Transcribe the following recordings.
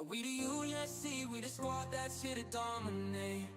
Yeah, we the UNSC, we the squad that's here to dominate.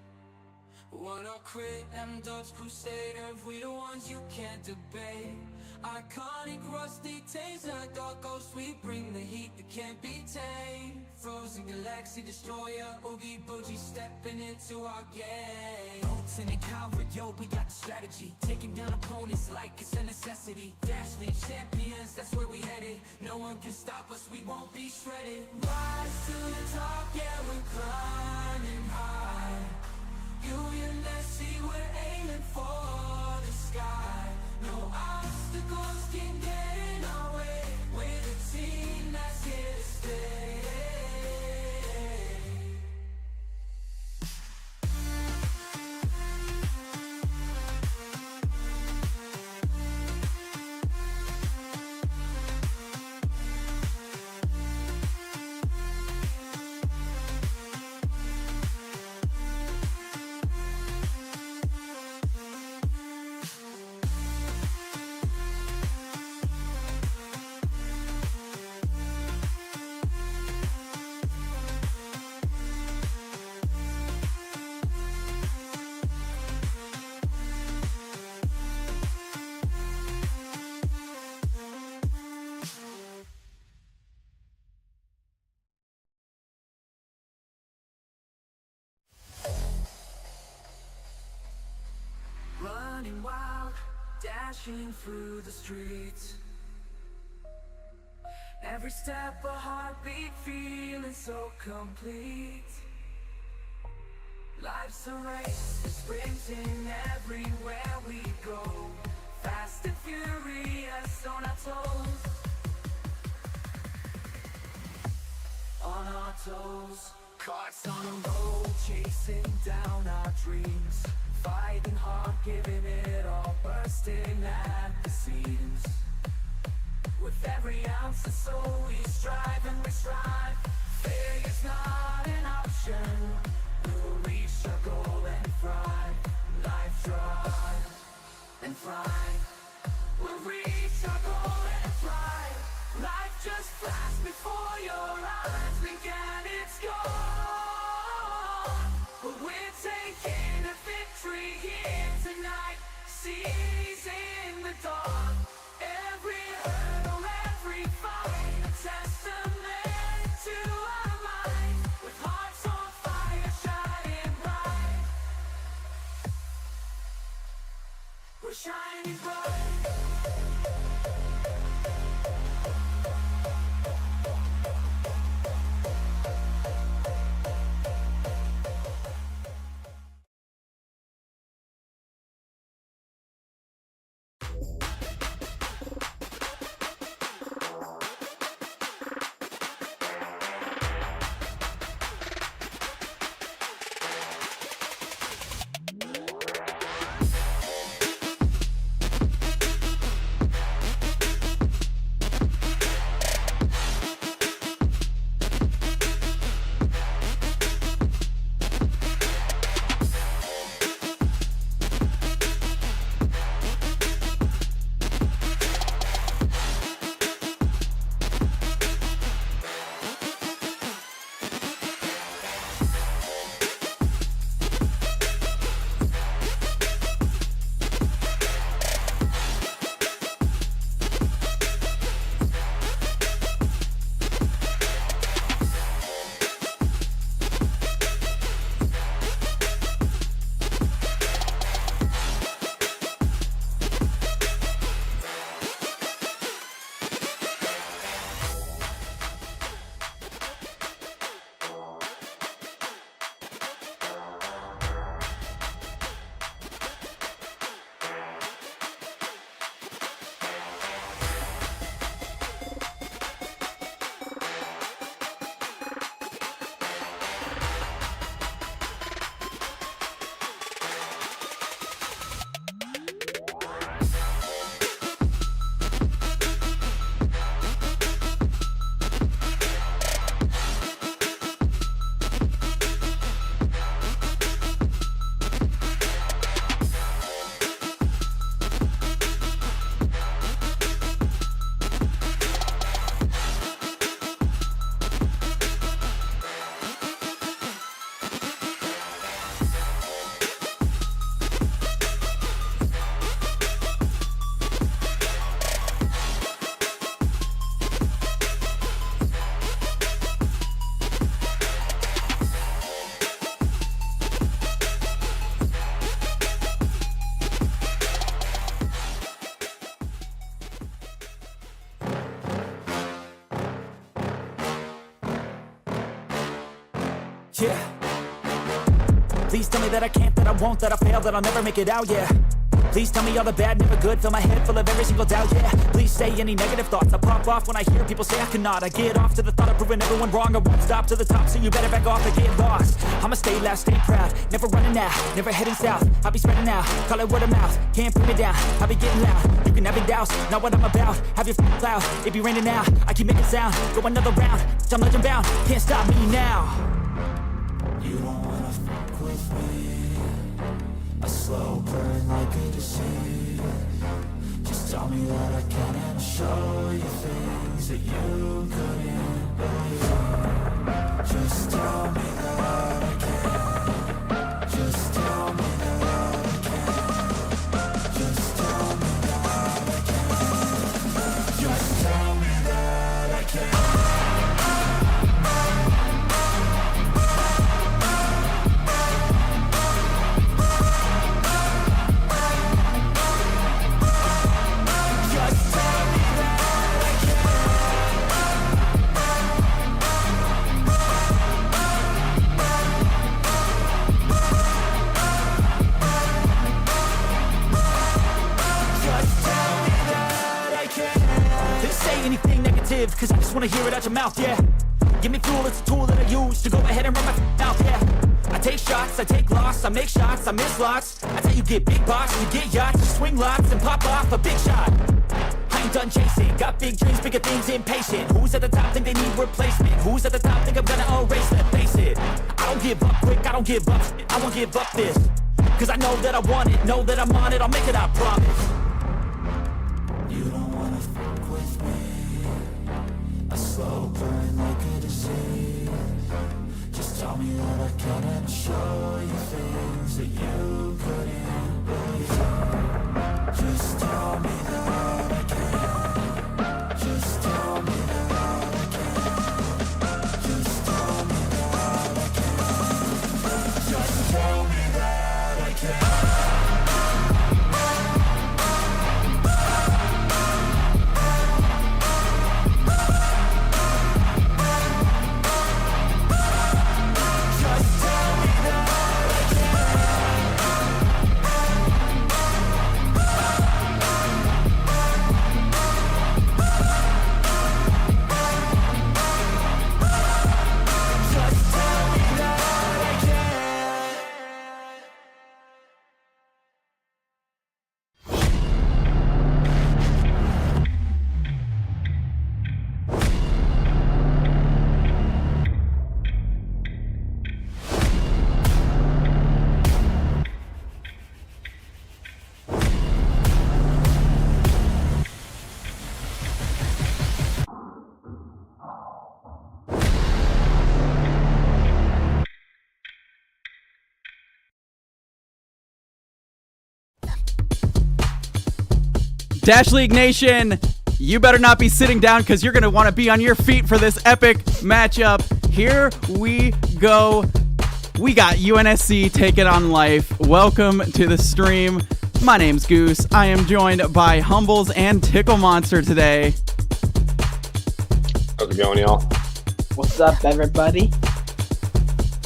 One up crit, them Dutch crusaders, we the ones you can't debate. Iconic rusty taser, dark ghost, we bring the heat that can't be tamed. Frozen galaxy destroyer, oogie boogie stepping into our game. Lieutenant Calvert, yo, we got the strategy. Taking down opponents like it's a necessity. Dash league champions, that's where we headed. No one can stop us, we won't be shredded. Rise to the top, yeah, we're climbing high. UNSC, we're aiming for the sky. No obstacles can get in our way. We're the team that's here to stay. Running wild, dashing through the streets. Every step a heartbeat, feeling so complete. Life's a race, sprinting everywhere we go. Fast and furious on our toes. On our toes. Carts on a road, chasing down our dreams. Fighting hard, giving it all, bursting at the seams. With every ounce of soul we strive and we strive. Failure's not an option. We'll reach our goal and thrive. Life drive and thrive. We'll reach our goal and thrive. Life just flashed before your eyes. Blink and it's gone. But we're taking a victory here tonight. Seas in the dawn. Every hurdle, every fight, a testament. Yeah. Please tell me that I can't, that I won't, that I fail, that I'll never make it out, yeah. Please tell me all the bad, never good, fill my head full of every single doubt, yeah. Please say any negative thoughts, I pop off when I hear people say I cannot. I get off to the thought of proving everyone wrong, I won't stop to the top, so you better back off and get lost. I'ma stay loud, stay proud, never running out, never heading south. I'll be spreading out, call it word of mouth, can't put me down, I'll be getting loud. You can have it douse, not what I'm about, have your cloud, it be raining now, I keep making sound, go another round, I'm legend bound, can't stop me now. You don't wanna fuck with me, a slow burn like a disease. Just tell me that I can and I'll show you things that you couldn't believe. Just tell me that I can. Just tell me that I can. Just tell me that I can. Just tell me that I can. Cause I just wanna hear it out your mouth, yeah. Give me fuel, it's a tool that I use to go ahead and run my mouth, yeah. I take shots, I take loss, I make shots, I miss lots. I tell you get big box, you get yachts, you swing lots and pop off a big shot. I ain't done chasing, got big dreams, bigger things, impatient. Who's at the top think they need replacement? Who's at the top think I'm gonna erase them? Face it, I don't give up quick, I don't give up shit, I won't give up this. Cause I know that I want it, know that I'm on it, I'll make it, I promise. You don't wanna fuck with me, a slow burn like a disease. Just tell me that I can and show you things that you couldn't believe. Just tell me that I can. Just tell me that I can. Just tell me that I can. Just tell me that I can. Dash League Nation, you better not be sitting down because you're going to want to be on your feet for this epic matchup. Here we go. We got UNSC taking on Life. Welcome to the stream. My name's Goose. I am joined by Humbles and Tickle Monster today. How's it going, y'all? What's up, everybody?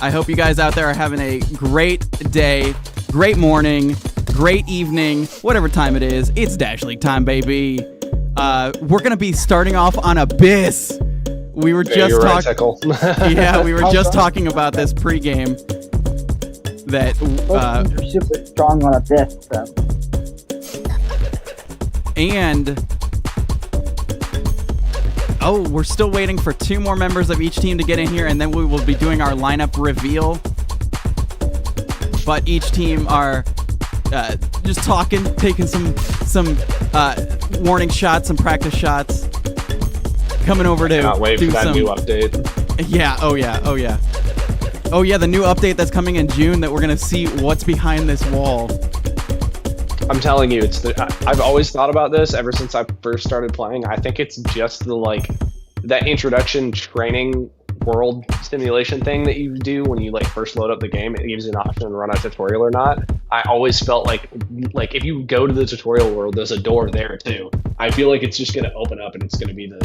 I hope you guys out there are having a great day, great morning, great evening, whatever time it is. It's Dash League time, baby. We're gonna be starting off on Abyss. We were just talking. Yeah, we were just talking about this pregame. That You're super strong on Abyss, so. And we're still waiting for 2 more members of each team to get in here, and then we will be doing our lineup reveal. But each team are just talking, taking some warning shots, some practice shots. Coming over to cannot wait do for that some new update. Yeah, oh yeah. Oh yeah, the new update that's coming in June that we're gonna see what's behind this wall. I'm telling you, I've always thought about this ever since I first started playing. I think it's just that introduction training world simulation thing that you do when you first load up the game. It gives you an option to run a tutorial or not. I always felt like if you go to the tutorial world, there's a door there too. I feel like it's just going to open up and it's going to be the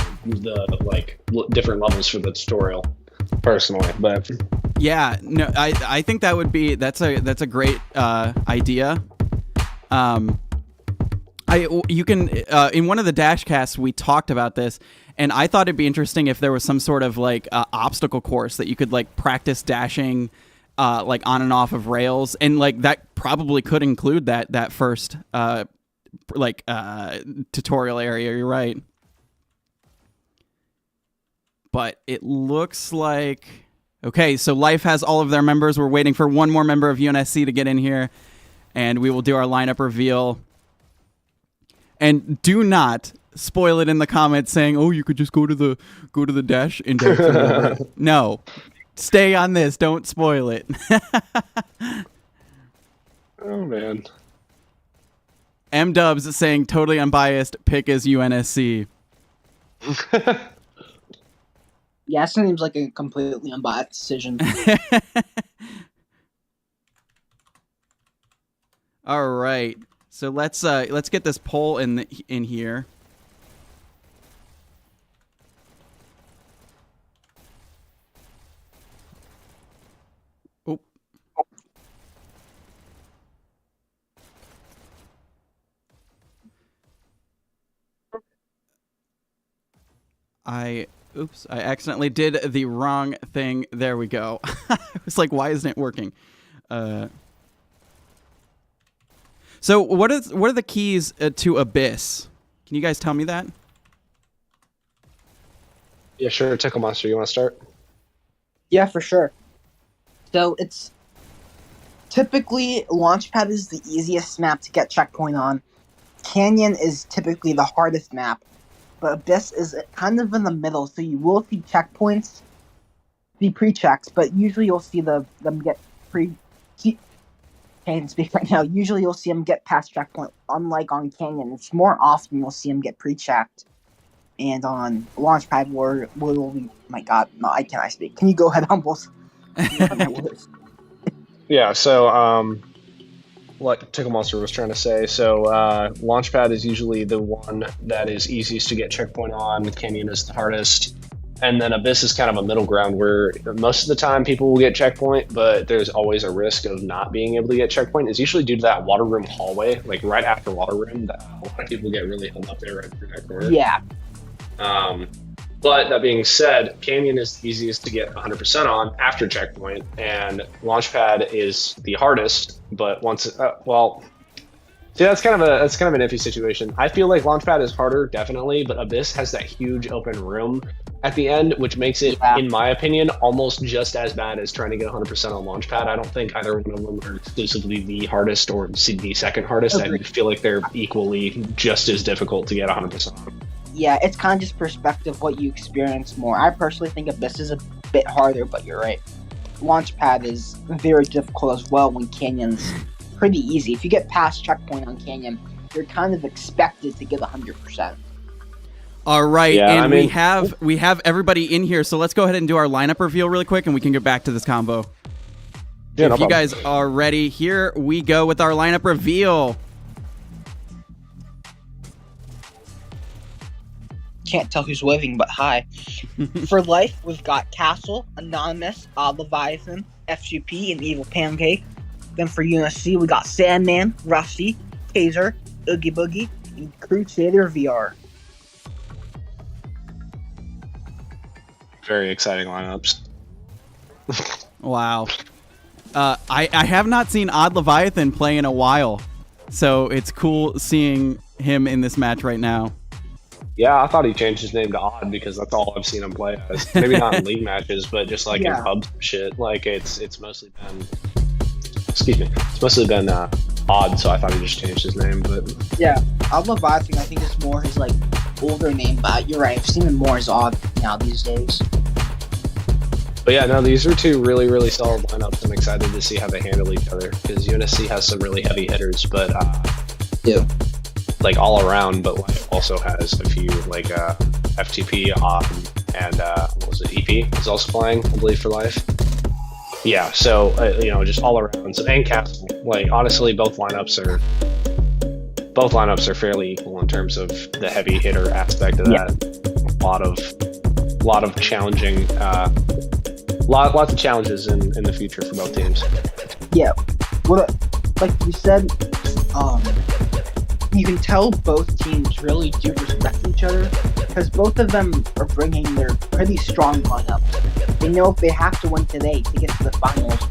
different levels for the tutorial, personally. But Yeah, no, I think that's a great idea. You can in one of the Dash casts we talked about this, and I thought it'd be interesting if there was some sort of like obstacle course that you could like practice dashing like on and off of rails, and like that probably could include that first tutorial area. You're right, but it looks like okay. So Life has all of their members. We're waiting for one more member of UNSC to get in here, and we will do our lineup reveal. And do not spoil it in the comments saying, "Oh, you could just go to the Dash index." No, stay on this. Don't spoil it. Oh man. M Dubs is saying totally unbiased. Pick is UNSC. Yeah, it seems like a completely unbiased decision. All right. So let's get this poll in here. Oh. I accidentally did the wrong thing. There we go. I was like, why isn't it working? So what are the keys to Abyss? Can you guys tell me that? Yeah, sure. Tickle Monster, you want to start? Yeah, for sure. So it's typically Launchpad is the easiest map to get checkpoint on. Canyon is typically the hardest map, but Abyss is kind of in the middle. So you will see checkpoints, be pre-checks, but usually you'll see them get can't speak right now. Usually you'll see them get past checkpoint. Unlike on Canyon, it's more often you'll see them get pre-checked. And on Launchpad, my God, no, I cannot speak. Can you go ahead, Humbles? Yeah, so like Tickle Monster was trying to say, so Launchpad is usually the one that is easiest to get checkpoint on. Canyon is the hardest. And then Abyss is kind of a middle ground where most of the time people will get checkpoint, but there's always a risk of not being able to get checkpoint. It's usually due to that water room hallway, like right after water room, that a lot of people get really hung up there right through that corner. Yeah. But that being said, Canyon is the easiest to get 100% on after checkpoint, and Launchpad is the hardest. But once, see, that's kind of an iffy situation. I feel like Launchpad is harder, definitely, but Abyss has that huge open room at the end, which makes it, in my opinion, almost just as bad as trying to get 100% on Launchpad. I don't think either one of them are exclusively the hardest or the second hardest. I feel like they're equally just as difficult to get 100% on. Yeah, it's kind of just perspective, what you experience more. I personally think Abyss is a bit harder, but you're right. Launchpad is very difficult as well when Canyon's pretty easy. If you get past checkpoint on Canyon, you're kind of expected to get 100%. All right, yeah, and we have everybody in here, so let's go ahead and do our lineup reveal really quick, and we can get back to this combo. Yeah, if you guys are ready, here we go with our lineup reveal. Can't tell who's waving, but hi. For Life, we've got Castle, Anonymous, Leviathan, FGP, and Evil Pancake. Then for UNSC, we got Sandman, Rusty, Taser, Oogie Boogie, and Crusader VR. Very exciting lineups. Wow. I have not seen Odd Leviathan play in a while, so it's cool seeing him in this match right now. Yeah, I thought he changed his name to Odd because that's all I've seen him play as. Maybe not in league matches, but just like in hub shit. Like it's mostly been. Excuse me. It's mostly been Odd, so I thought he just changed his name. But yeah, Odd Leviathan, I think it's more his like older name, but you're right. I've seen him more as Odd now these days. But yeah, no, these are two really, really solid lineups. I'm excited to see how they handle each other because UNSC has some really heavy hitters, but yeah. Like all around, but Life also has a few like FTP and what was it? EP is also playing, I believe, for Life. Yeah, so just all around. So and Castle, like honestly, both lineups are fairly equal in terms of the heavy hitter aspect of that. A lot of challenging Lots of challenges in the future for both teams. Yeah, like you said, you can tell both teams really do respect each other because both of them are bringing their pretty strong lineups. They know if they have to win today to get to the finals,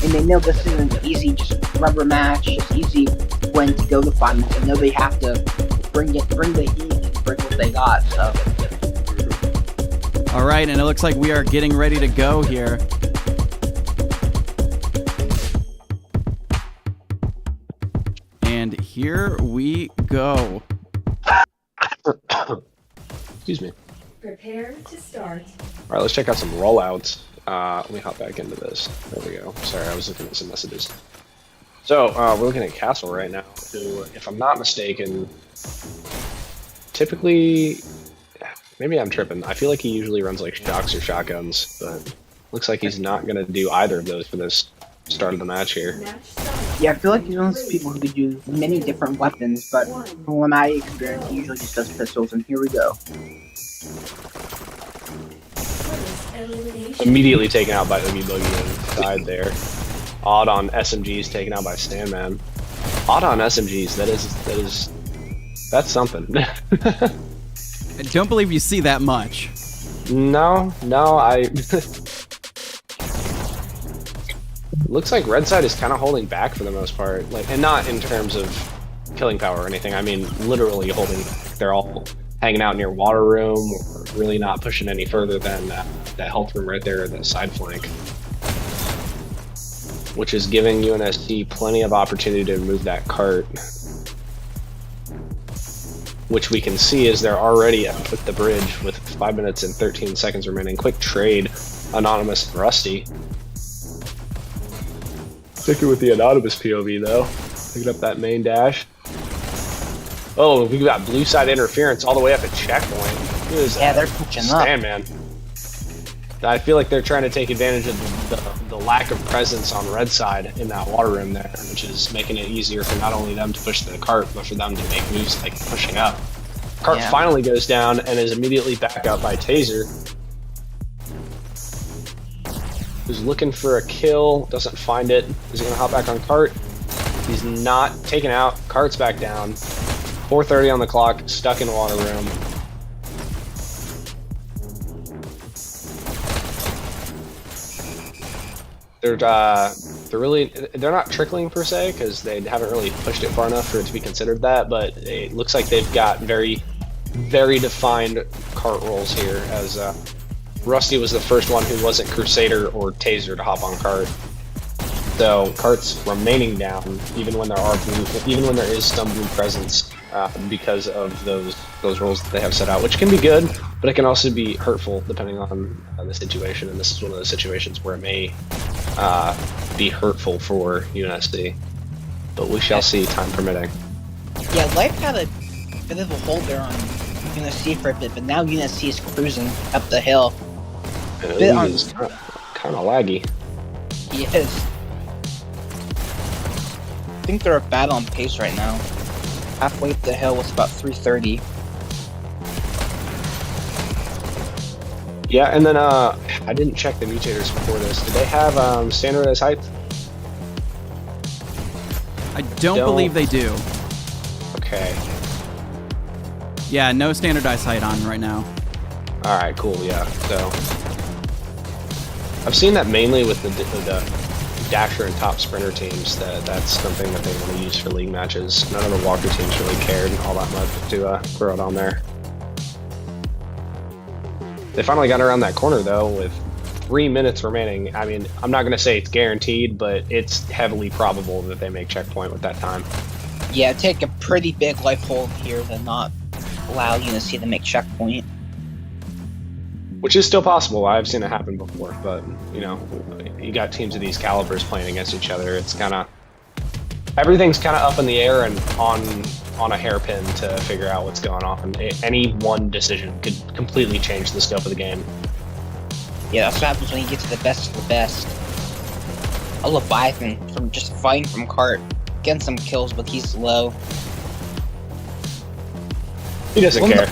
and they know this isn't an easy just rubber match, just easy win to go to the finals. They know they have to bring the heat and bring what they got. So. All right, and it looks like we are getting ready to go here. And here we go. Excuse me. Prepare to start. All right, let's check out some rollouts. Let me hop back into this. There we go. Sorry, I was looking at some messages. So, we're looking at Castle right now, who, if I'm not mistaken, typically, maybe I'm tripping. I feel like he usually runs like shocks or shotguns, but looks like he's not going to do either of those for this start of the match here. Yeah, I feel like he's one of those people who could do many different weapons, but from what I experience, he usually just does pistols, and here we go. Immediately taken out by Oogie Boogie inside there. Odd on SMGs taken out by Sandman. Odd on SMGs, that's something. I don't believe you see that much. No, looks like Red Side is kind of holding back for the most part, like, and not in terms of killing power or anything. I mean, literally holding. They're all hanging out near water room, or really not pushing any further than that health room right there, the side flank, which is giving UNSC plenty of opportunity to move that cart. Which we can see is they're already at the bridge with 5 minutes and 13 seconds remaining. Quick trade, Anonymous and Rusty. Sticking with the Anonymous POV though. Picking up that main dash. Oh, we got blue side interference all the way up at checkpoint. Yeah, they're pushing up. Man. I feel like they're trying to take advantage of the lack of presence on red side in that water room there, which is making it easier for not only them to push the cart, but for them to make moves like pushing up. Cart finally goes down and is immediately back up by Taser, who's looking for a kill, doesn't find it. Is he gonna hop back on cart? He's not. Taken out. Cart's back down. 4:30 on the clock, stuck in water room. They're not trickling per se because they haven't really pushed it far enough for it to be considered that, but it looks like they've got very, very defined cart rolls here, as Rusty was the first one who wasn't Crusader or Taser to hop on cart. So cart's remaining down even when there is some blue presence because of those rolls that they have set out, which can be good, but it can also be hurtful depending on the situation. And this is one of those situations where it may be hurtful for UNSC, but we shall see, time permitting. Yeah, Life had a bit of a hold there on UNSC for a bit, but now UNSC is cruising up the hill. He's kind of laggy. He is. I think they're about on pace right now. Halfway up the hill with about 3:30. Yeah, and then I didn't check the mutators before this. Did they have standardized height? I don't believe they do. Okay. Yeah, no standardized height on right now. All right, cool. Yeah. So I've seen that mainly with the Dasher and top sprinter teams. That's something that they want to use for league matches. None of the Walker teams really cared all that much to throw it on there. They finally got around that corner though with 3 minutes remaining. I mean, I'm not going to say it's guaranteed, but it's heavily probable that they make checkpoint with that time. Yeah, take a pretty big life hold here to not allow UNSC to make checkpoint. Which is still possible. I've seen it happen before, but you know, you got teams of these calibers playing against each other. It's kind of everything's kind of up in the air and on a hairpin to figure out what's going on. And any one decision could completely change the scope of the game. Yeah, that's what happens when you get to the best of the best. A Leviathan from just fighting from cart, getting some kills, but he's low. He doesn't care.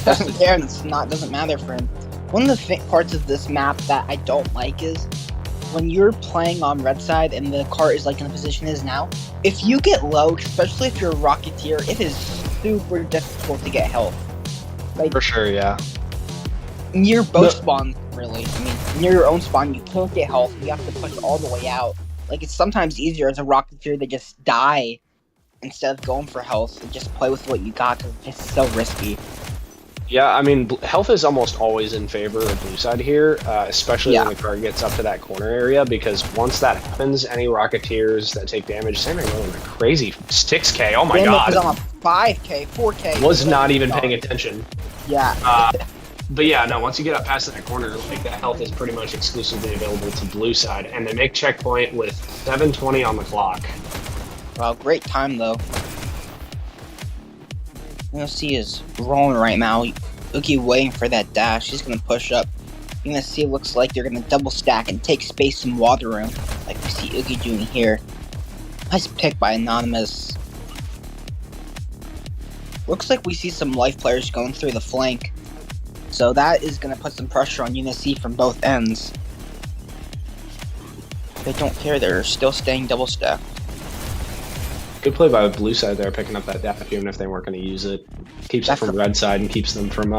Doesn't care, and doesn't matter for him. One of the parts of this map that I don't like is when you're playing on red side and the cart is like in the position it is now, if you get low, especially if you're a Rocketeer, it is super difficult to get health. Like, For sure, yeah. near both spawns, really. I mean, near your own spawn, you can't get health. You have to push all the way out. Like, it's sometimes easier as a Rocketeer to just die instead of going for health and just play with what you got because it's just so risky. Yeah, I mean, health is almost always in favor of blue side here, especially Yeah. when the card gets up to that corner area, because once that happens, any Rocketeers that take damage, same thing going a crazy 6k, oh my Damn, god. because I'm a 5k, 4k. Was not even paying attention. Yeah. But yeah, no, once you get up past that corner, like that health is pretty much exclusively available to blue side, and they make checkpoint with 7:20 on the clock. Well, great time, though. UNSC is rolling right now. Oogie waiting for that dash. He's going to push up. UNSC looks like they're going to double stack and take space in water room, like we see Oogie doing here. Nice pick by Anonymous. Looks like we see some life players going through the flank. So that is going to put some pressure on UNSC from both ends. They don't care. They're still staying double stacked. Good play by blue side there, picking up that dash even if they weren't going to use it. Keeps it from red side and keeps them from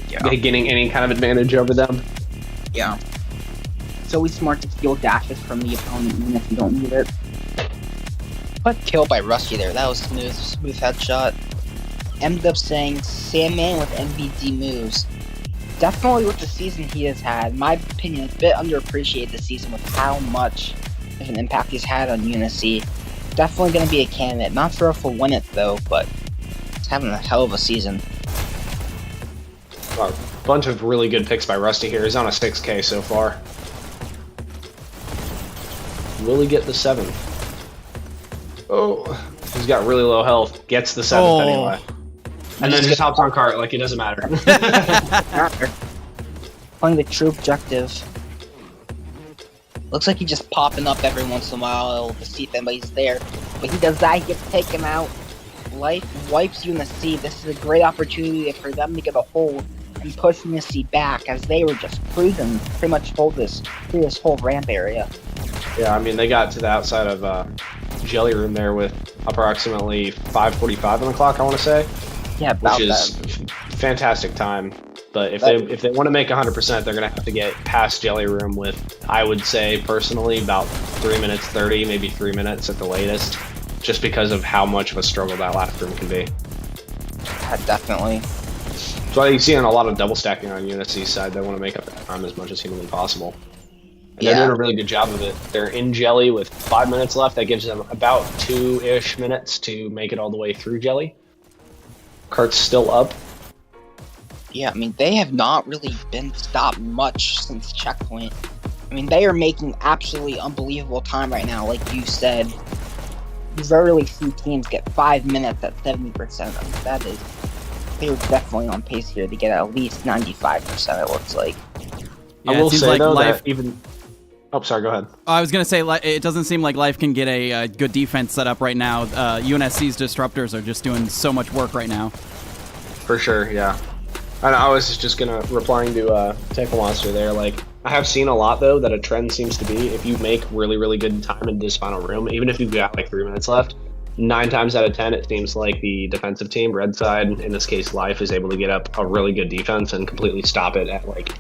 getting any kind of advantage over them. Yeah. It's always smart to steal dashes from the opponent even if you don't need it. But kill by Rusty there. That was smooth headshot. Ended up saying Sandman with MVD moves. Definitely with the season he has had. In my opinion, a bit underappreciated this season with how much of an impact he's had on UNSC. Definitely going to be a candidate. Not sure if he'll win it though, but he's having a hell of a season. A bunch of really good picks by Rusty here. He's on a 6k so far. Will he get the 7th? Oh, he's got really low health. Gets the 7th anyway. And then just hops on cart like it doesn't matter. Playing the true objective. Looks like he's just popping up every once in a while to see if anybody's there. But he does that, he gets taken out. Life wipes UNSC. This is a great opportunity for them to get a hold and push UNSC back as they were just cruising pretty much through this whole ramp area. Yeah, I mean, they got to the outside of Jelly Room there with approximately 5:45 on the clock, I want to say. Yeah, about which is that. fantastic time. But if they want to make 100%, they're gonna have to get past Jelly Room with, I would say personally, about 3 minutes 30, maybe 3 minutes at the latest, just because of how much of a struggle that last room can be. Yeah, definitely. So you see a lot of double stacking on UNSC's side. They want to make up that time as much as humanly possible. And they're doing a really good job of it. They're in Jelly with 5 minutes left. That gives them about 2-ish minutes to make it all the way through Jelly. Cart's still up. Yeah, I mean, they have not really been stopped much since checkpoint. I mean, they are making absolutely unbelievable time right now, like you said. You rarely see teams get 5 minutes at 70%. I mean, that is... They're definitely on pace here to get at least 95%, it looks like. Yeah, I will say, like though, Life... that even... Oh, sorry, go ahead. I was going to say, it doesn't seem like Life can get a good defense set up right now. UNSC's disruptors are just doing so much work right now. For sure, yeah. And I was just replying to Tackle Monster there, like, I have seen a lot, though, that a trend seems to be, if you make really, really good time in this final room, even if you've got, like, 3 minutes left, 9 times out of 10, it seems like the defensive team, red side, in this case, Life, is able to get up a really good defense and completely stop it at, like,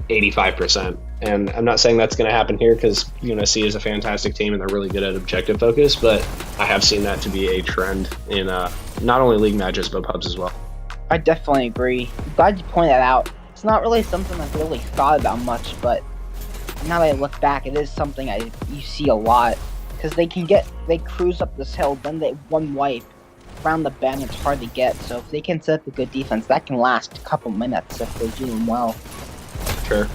85%. And I'm not saying that's going to happen here because UNSC is a fantastic team and they're really good at objective focus, but I have seen that to be a trend in not only league matches, but pubs as well. I definitely agree. I'm glad you pointed that out. It's not really something I've really thought about much, but now that I look back, it is something you see a lot. Because they cruise up this hill, then they one wipe around the bend. It's hard to get. So if they can set up a good defense, that can last a couple minutes if they do them well. Sure.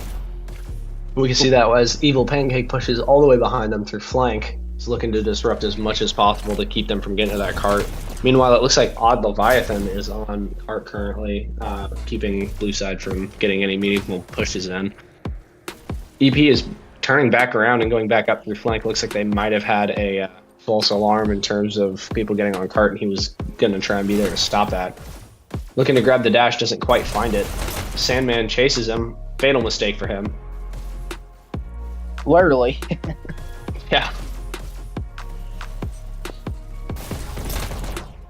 We can see that as Evil Pancake pushes all the way behind them through flank. He's looking to disrupt as much as possible to keep them from getting to that cart. Meanwhile, it looks like Odd Leviathan is on cart currently, keeping blue side from getting any meaningful pushes in. EP is turning back around and going back up through flank. Looks like they might have had a false alarm in terms of people getting on cart, and he was going to try and be there to stop that. Looking to grab the dash, doesn't quite find it. Sandman chases him. Fatal mistake for him. Literally. Yeah.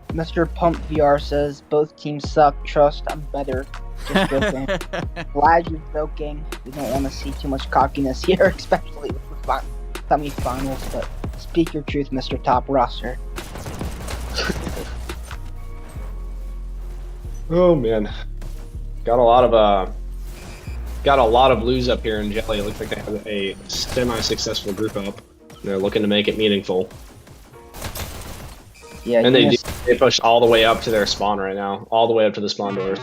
Mr. Pump VR says both teams suck. Trust, I'm better. Just joking. Glad you're joking. We don't want to see too much cockiness here, especially with the semifinals. But speak your truth, Mr. Top Roster. Oh man, got a lot of blues up here in Jelly. It looks like they have a semi-successful group up. They're looking to make it meaningful. Yeah, And they push all the way up to their spawn right now, all the way up to the spawn doors.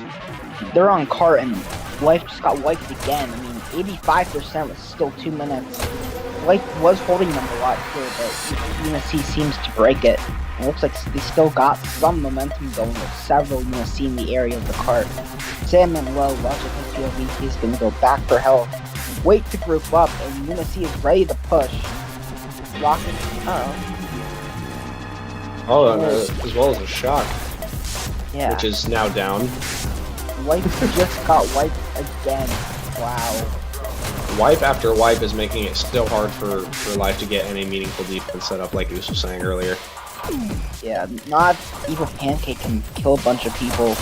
they're on cart and Life just got wiped again. I mean, 85% with still 2 minutes. Life was holding them a lot too, but UNSC seems to break it. It looks like they still got some momentum going with several UNSC in the area of the cart. Sandman low, watching his POV, he's going to go back for health. Wait to group up, and UNSC is ready to push. Locking, As well as a shock, yeah. which is now down. Life just got wiped again. Wow. Wipe after wipe is making it still hard for Life to get any meaningful defense set up, like Goose was saying earlier. Yeah, not Evil Pancake can kill a bunch of people.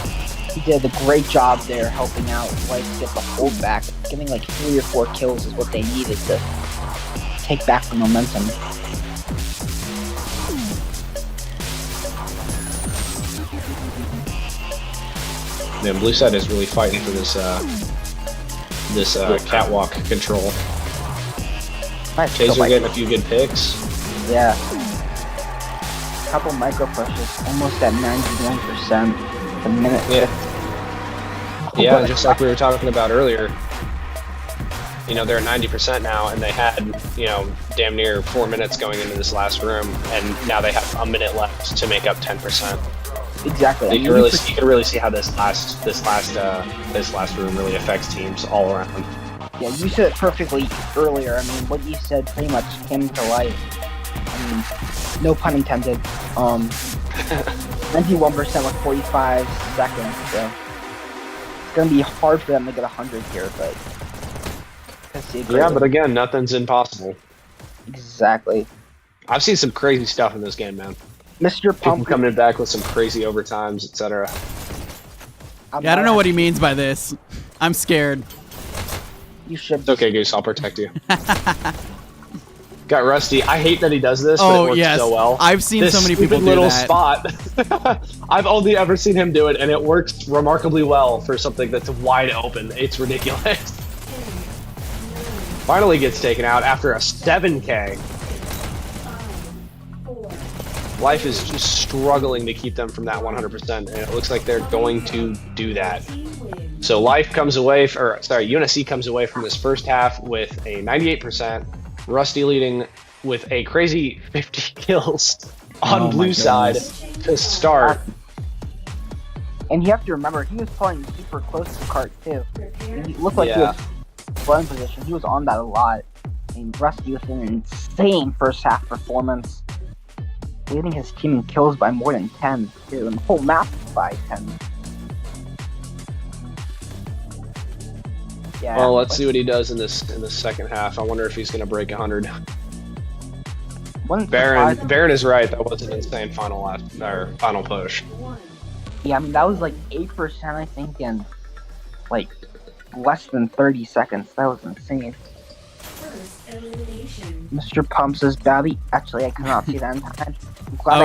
He did a great job there helping out Life get the hold back. Getting like 3 or 4 kills is what they needed to take back the momentum. Man, Blue Side is really fighting for this catwalk control. Taser getting a few good picks. Yeah. Couple micro pushes, almost at 91% a minute. Yeah, just like we were talking about earlier. You know, they're at 90% now, and they had, you know, damn near 4 minutes going into this last room, and now they have a minute left to make up 10%. Exactly. You can really see how this last room really affects teams all around. Yeah, you said it perfectly earlier. I mean, what you said pretty much came to life. I mean, no pun intended. 91% with 45 seconds, so it's gonna be hard for them to get 100 here, but yeah, but again, nothing's impossible. Exactly. I've seen some crazy stuff in this game, man. Mr. Pump People coming back with some crazy overtimes, etc. Yeah, I don't know what he means by this. I'm scared. You should. It's okay, Goose. I'll protect you. Got Rusty. I hate that he does this, but it works so well. I've seen this so many people do little that. Spot. I've only ever seen him do it, and it works remarkably well for something that's wide open. It's ridiculous. Finally gets taken out after a 7K. Life is just struggling to keep them from that 100%, and it looks like they're going to do that. So Life comes away, UNSC comes away from this first half with a 98%. Rusty leading with a crazy 50 kills on Blue Side to start. And you have to remember, he was playing super close to the cart too. He looked like he was playing position. He was on that a lot. And Rusty with an insane first half performance, leading his team in kills by more than 10 too, and the whole map by 10. Yeah. Well, let's see what he does in the second half. I wonder if he's going to break 100. Baron is right. That was an insane final push. Yeah, I mean that was like 8%, I think, in like less than 30 seconds. That was insane. Mr. Pump says Babby. Actually, I cannot see that in time.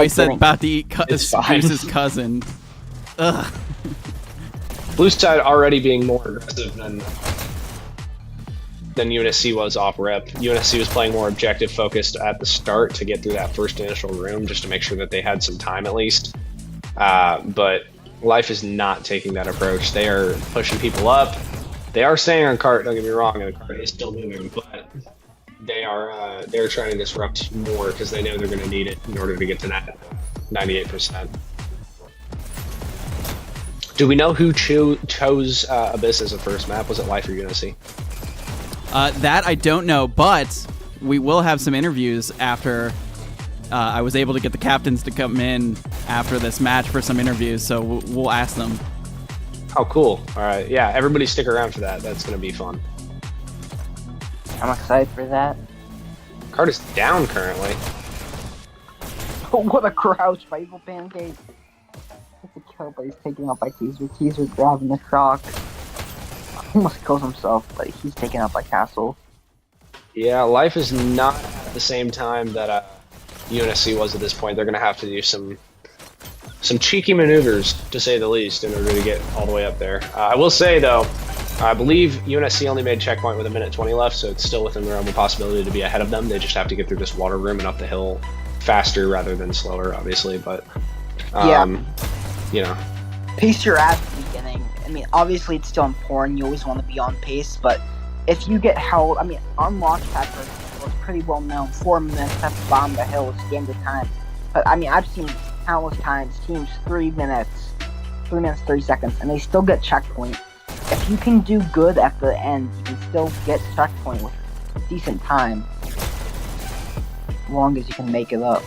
He said about to eat Goose's cousin. Ugh. Blue Side already being more aggressive than UNSC was off rep. UNSC was playing more objective focused at the start to get through that first initial room, just to make sure that they had some time at least. But Life is not taking that approach. They are pushing people up. They are staying on cart, don't get me wrong, and the cart is still moving, but they're trying to disrupt more because they know they're going to need it in order to get to that 98%. Do we know who chose Abyss as a first map? Was it Life or UNSC? That I don't know, but we will have some interviews after I was able to get the captains to come in after this match for some interviews, so we'll ask them. Oh, cool. All right. Yeah, everybody stick around for that. That's going to be fun. I'm excited for that. Card is down currently. Oh, what a crouch by Evil Pancake. It's a kill, but he's taken out by Teaser. Teaser grabbing the croc. Almost kills himself, but he's taken out by Castle. Yeah, life is not at the same time that UNSC was at this point. They're going to have to do some cheeky maneuvers, to say the least, in order to get all the way up there. I will say, though, I believe UNSC only made checkpoint with 1:20 left, so it's still within the realm of possibility to be ahead of them. They just have to get through this water room and up the hill faster rather than slower, obviously. But, you know. Pace your ass at the beginning. I mean, obviously it's still important. You always want to be on pace, but if you get held, I mean, on Launchpad, for example, it's pretty well known. 4 minutes at the bottom of the hill is standard time. But, I mean, I've seen countless times teams 3 minutes, 30 seconds, and they still get checkpoint. If you can do good at the end, you can still get checkpoint with decent time. As long as you can make it up.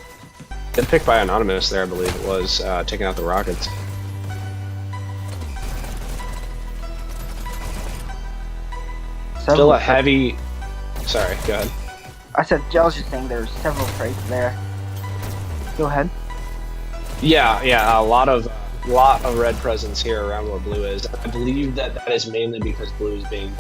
Good pick by Anonymous there, I believe it was, taking out the Rockets. Still a heavy... Sorry, go ahead. I was just saying there's several trades there. Go ahead. Yeah, a lot of red presence here around where blue is. I believe that is mainly because blue is being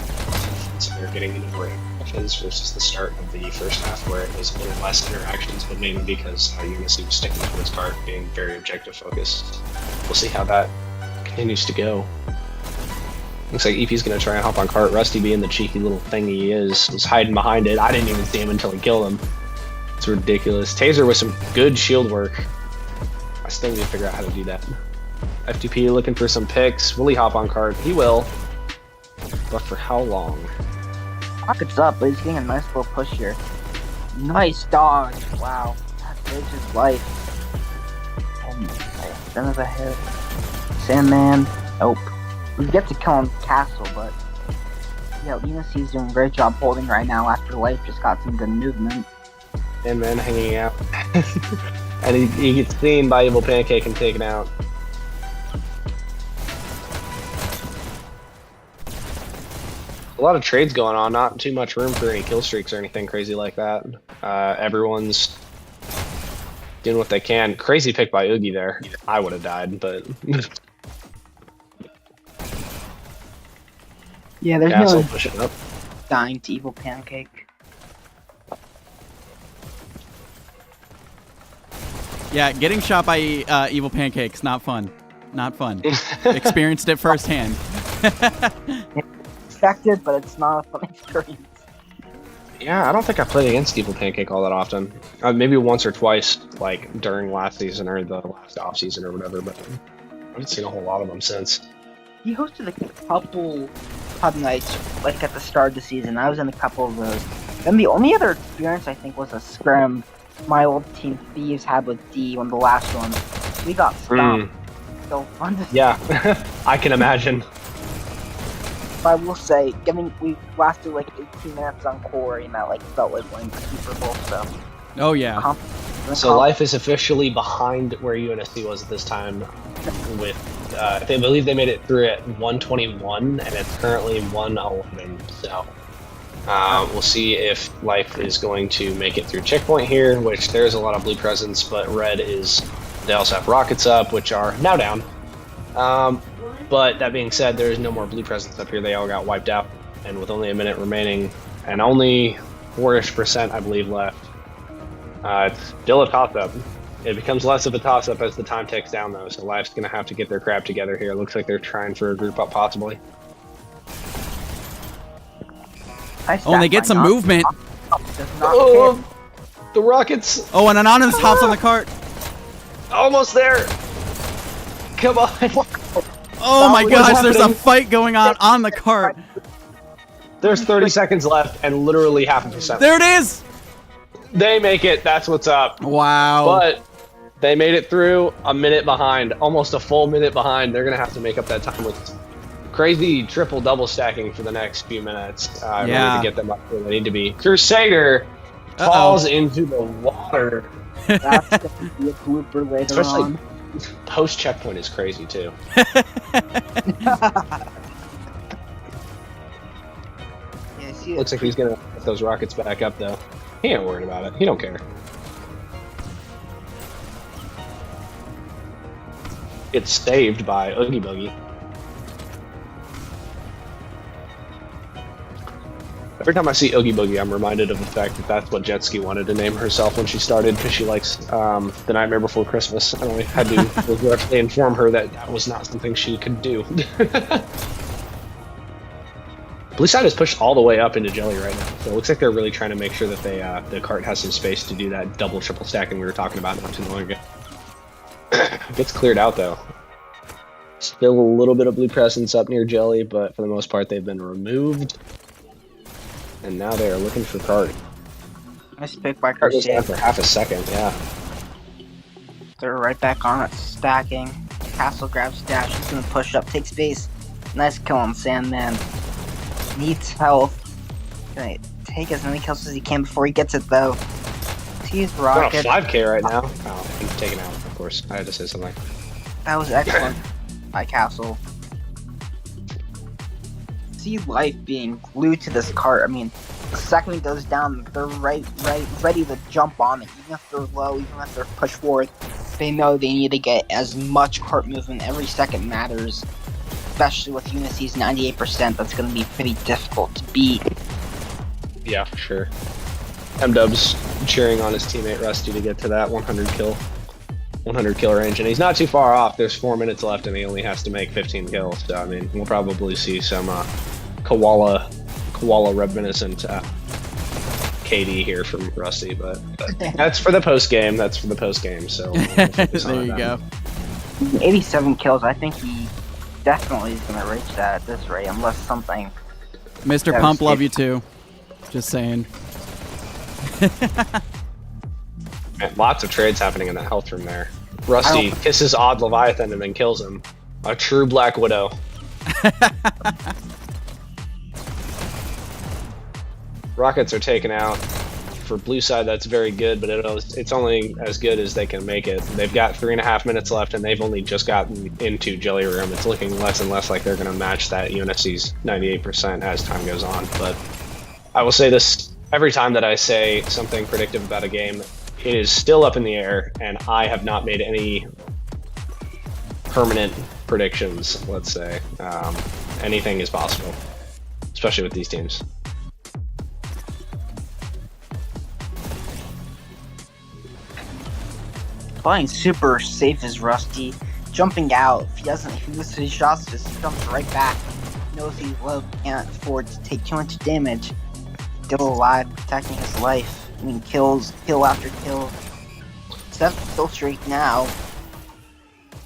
so they're getting into great actions versus the start of the first half where it was a little less interactions, but mainly because UNSC was sticking to its card, being very objective focused. We'll see how that continues to go. Looks like EP's gonna try and hop on cart. Rusty, being the cheeky little thing he is, was hiding behind it. I didn't even see him until he killed him. It's ridiculous. Taser with some good shield work. I still need to figure out how to do that. FTP looking for some picks. Will he hop on cart? He will. But for how long? Pockets up, but he's getting a nice little push here. Nice dodge. Wow. That bridge is life. Oh my, son of a head. Sandman. Nope. We get to kill him Castle, but yeah, UNSC's doing a great job holding right now after life just got some good movement. Sandman hanging out. And he gets seen by Evil Pancake and taken out. A lot of trades going on, not too much room for any kill streaks or anything crazy like that. Everyone's doing what they can. Crazy pick by Oogie there. I would have died, but... Yeah, there's Castle no pushing up. dying to Evil Pancake. Yeah, getting shot by Evil Pancake's not fun. Not fun. Experienced it firsthand. Expected, but it's not a fun experience. Yeah, I don't think I played against Evil Pancake all that often. Maybe once or twice, like during last season or the last off season or whatever, but I haven't seen a whole lot of them since. He hosted a couple pub nights, like at the start of the season. I was in a couple of those. Then the only other experience I think was a scrim my old team Thieves had with D on the last one. We got stopped. So fun to see. Yeah, I can imagine. But I will say, we lasted like 18 minutes on core, and that like felt like winning the Super Bowl. So. Oh yeah. So life is officially behind where UNSC was at this time. With they believe they made it through at 121, and it's currently 111. So we'll see if life is going to make it through checkpoint here, which there's a lot of blue presence, but red is. They also have rockets up, which are now down. But that being said, there is no more blue presence up here. They all got wiped out, and with only a minute remaining, and only 4-ish%, I believe, left. It's still a toss-up. It becomes less of a toss-up as the time ticks down, though, so Life's going to have to get their crap together here. It looks like they're trying for a group up, possibly. Oh, and they get some movement. Oh, the Rockets! Oh, and Anonymous hops on the cart. Almost there! Come on! Oh my gosh, there's a fight going on the cart. There's 30 seconds left and literally 0.5%. There it is! They make it, that's what's up. Wow. But they made it through a minute behind, almost a full minute behind. They're going to have to make up that time with crazy triple-double stacking for the next few minutes in order to get them up where they need to be. Crusader falls into the water. That's going to be a blooper later on. Post checkpoint is crazy too. Yeah, see, Looks like he's gonna put those rockets back up though. He ain't worried about it. He don't care. It's saved by Oogie Boogie. Every time I see Oogie Boogie, I'm reminded of the fact that that's what Jetski wanted to name herself when she started, because she likes The Nightmare Before Christmas. And I had to regretfully inform her that that was not something she could do. Blue side is pushed all the way up into jelly right now, so it looks like they're really trying to make sure that they the cart has some space to do that double, triple stacking we were talking about not too long ago. Gets cleared out though. Still a little bit of blue presence up near jelly, but for the most part they've been removed. And now they are looking for cart. Nice pick by Cart goes down Crusade. for half a second, yeah. They're right back on it, stacking. Castle grabs dash, he's gonna push up, take space. Nice kill on Sandman. Needs health. Gonna take as many kills as he can before he gets it though. He's We're on a rocket. 5k right now. Oh, he's taken out, of course. I had to say something. That was excellent by Castle. See life being glued to this cart. I mean, the second it goes down, they're right, ready to jump on it. Even if they're low, even if they're pushed forward, they know they need to get as much cart movement. Every second matters, especially with UNSC's 98%. That's going to be pretty difficult to beat. Yeah, for sure. M-Dub's cheering on his teammate Rusty to get to that 100 kill range, and he's not too far off. There's 4 minutes left, and he only has to make 15 kills. So I mean, we'll probably see some koala reminiscent KD here from Rusty, but that's for the post game. That's for the post game. So we'll focus on There you that. go. 87 kills. I think he definitely is going to reach that at this rate, unless something. Mr. Yeah, Pump, love you too. Just saying. Man, lots of trades happening in the health room there. Rusty kisses Odd Leviathan and then kills him. A true Black Widow. Rockets are taken out. For blue side, that's very good, but it's only as good as they can make it. They've got 3.5 minutes left, and they've only just gotten into Jelly Room. It's looking less and less like they're going to match that UNSC's 98% as time goes on. But I will say this every time that I say something predictive about a game, it is still up in the air, and I have not made any permanent predictions, let's say. Anything is possible, especially with these teams. Playing super safe is Rusty. Jumping out. If he misses his shots, just jumps right back. Knows he's low, can't afford to take too much damage. Still alive, protecting his life. I mean, kill after kill. 7th kill streak now.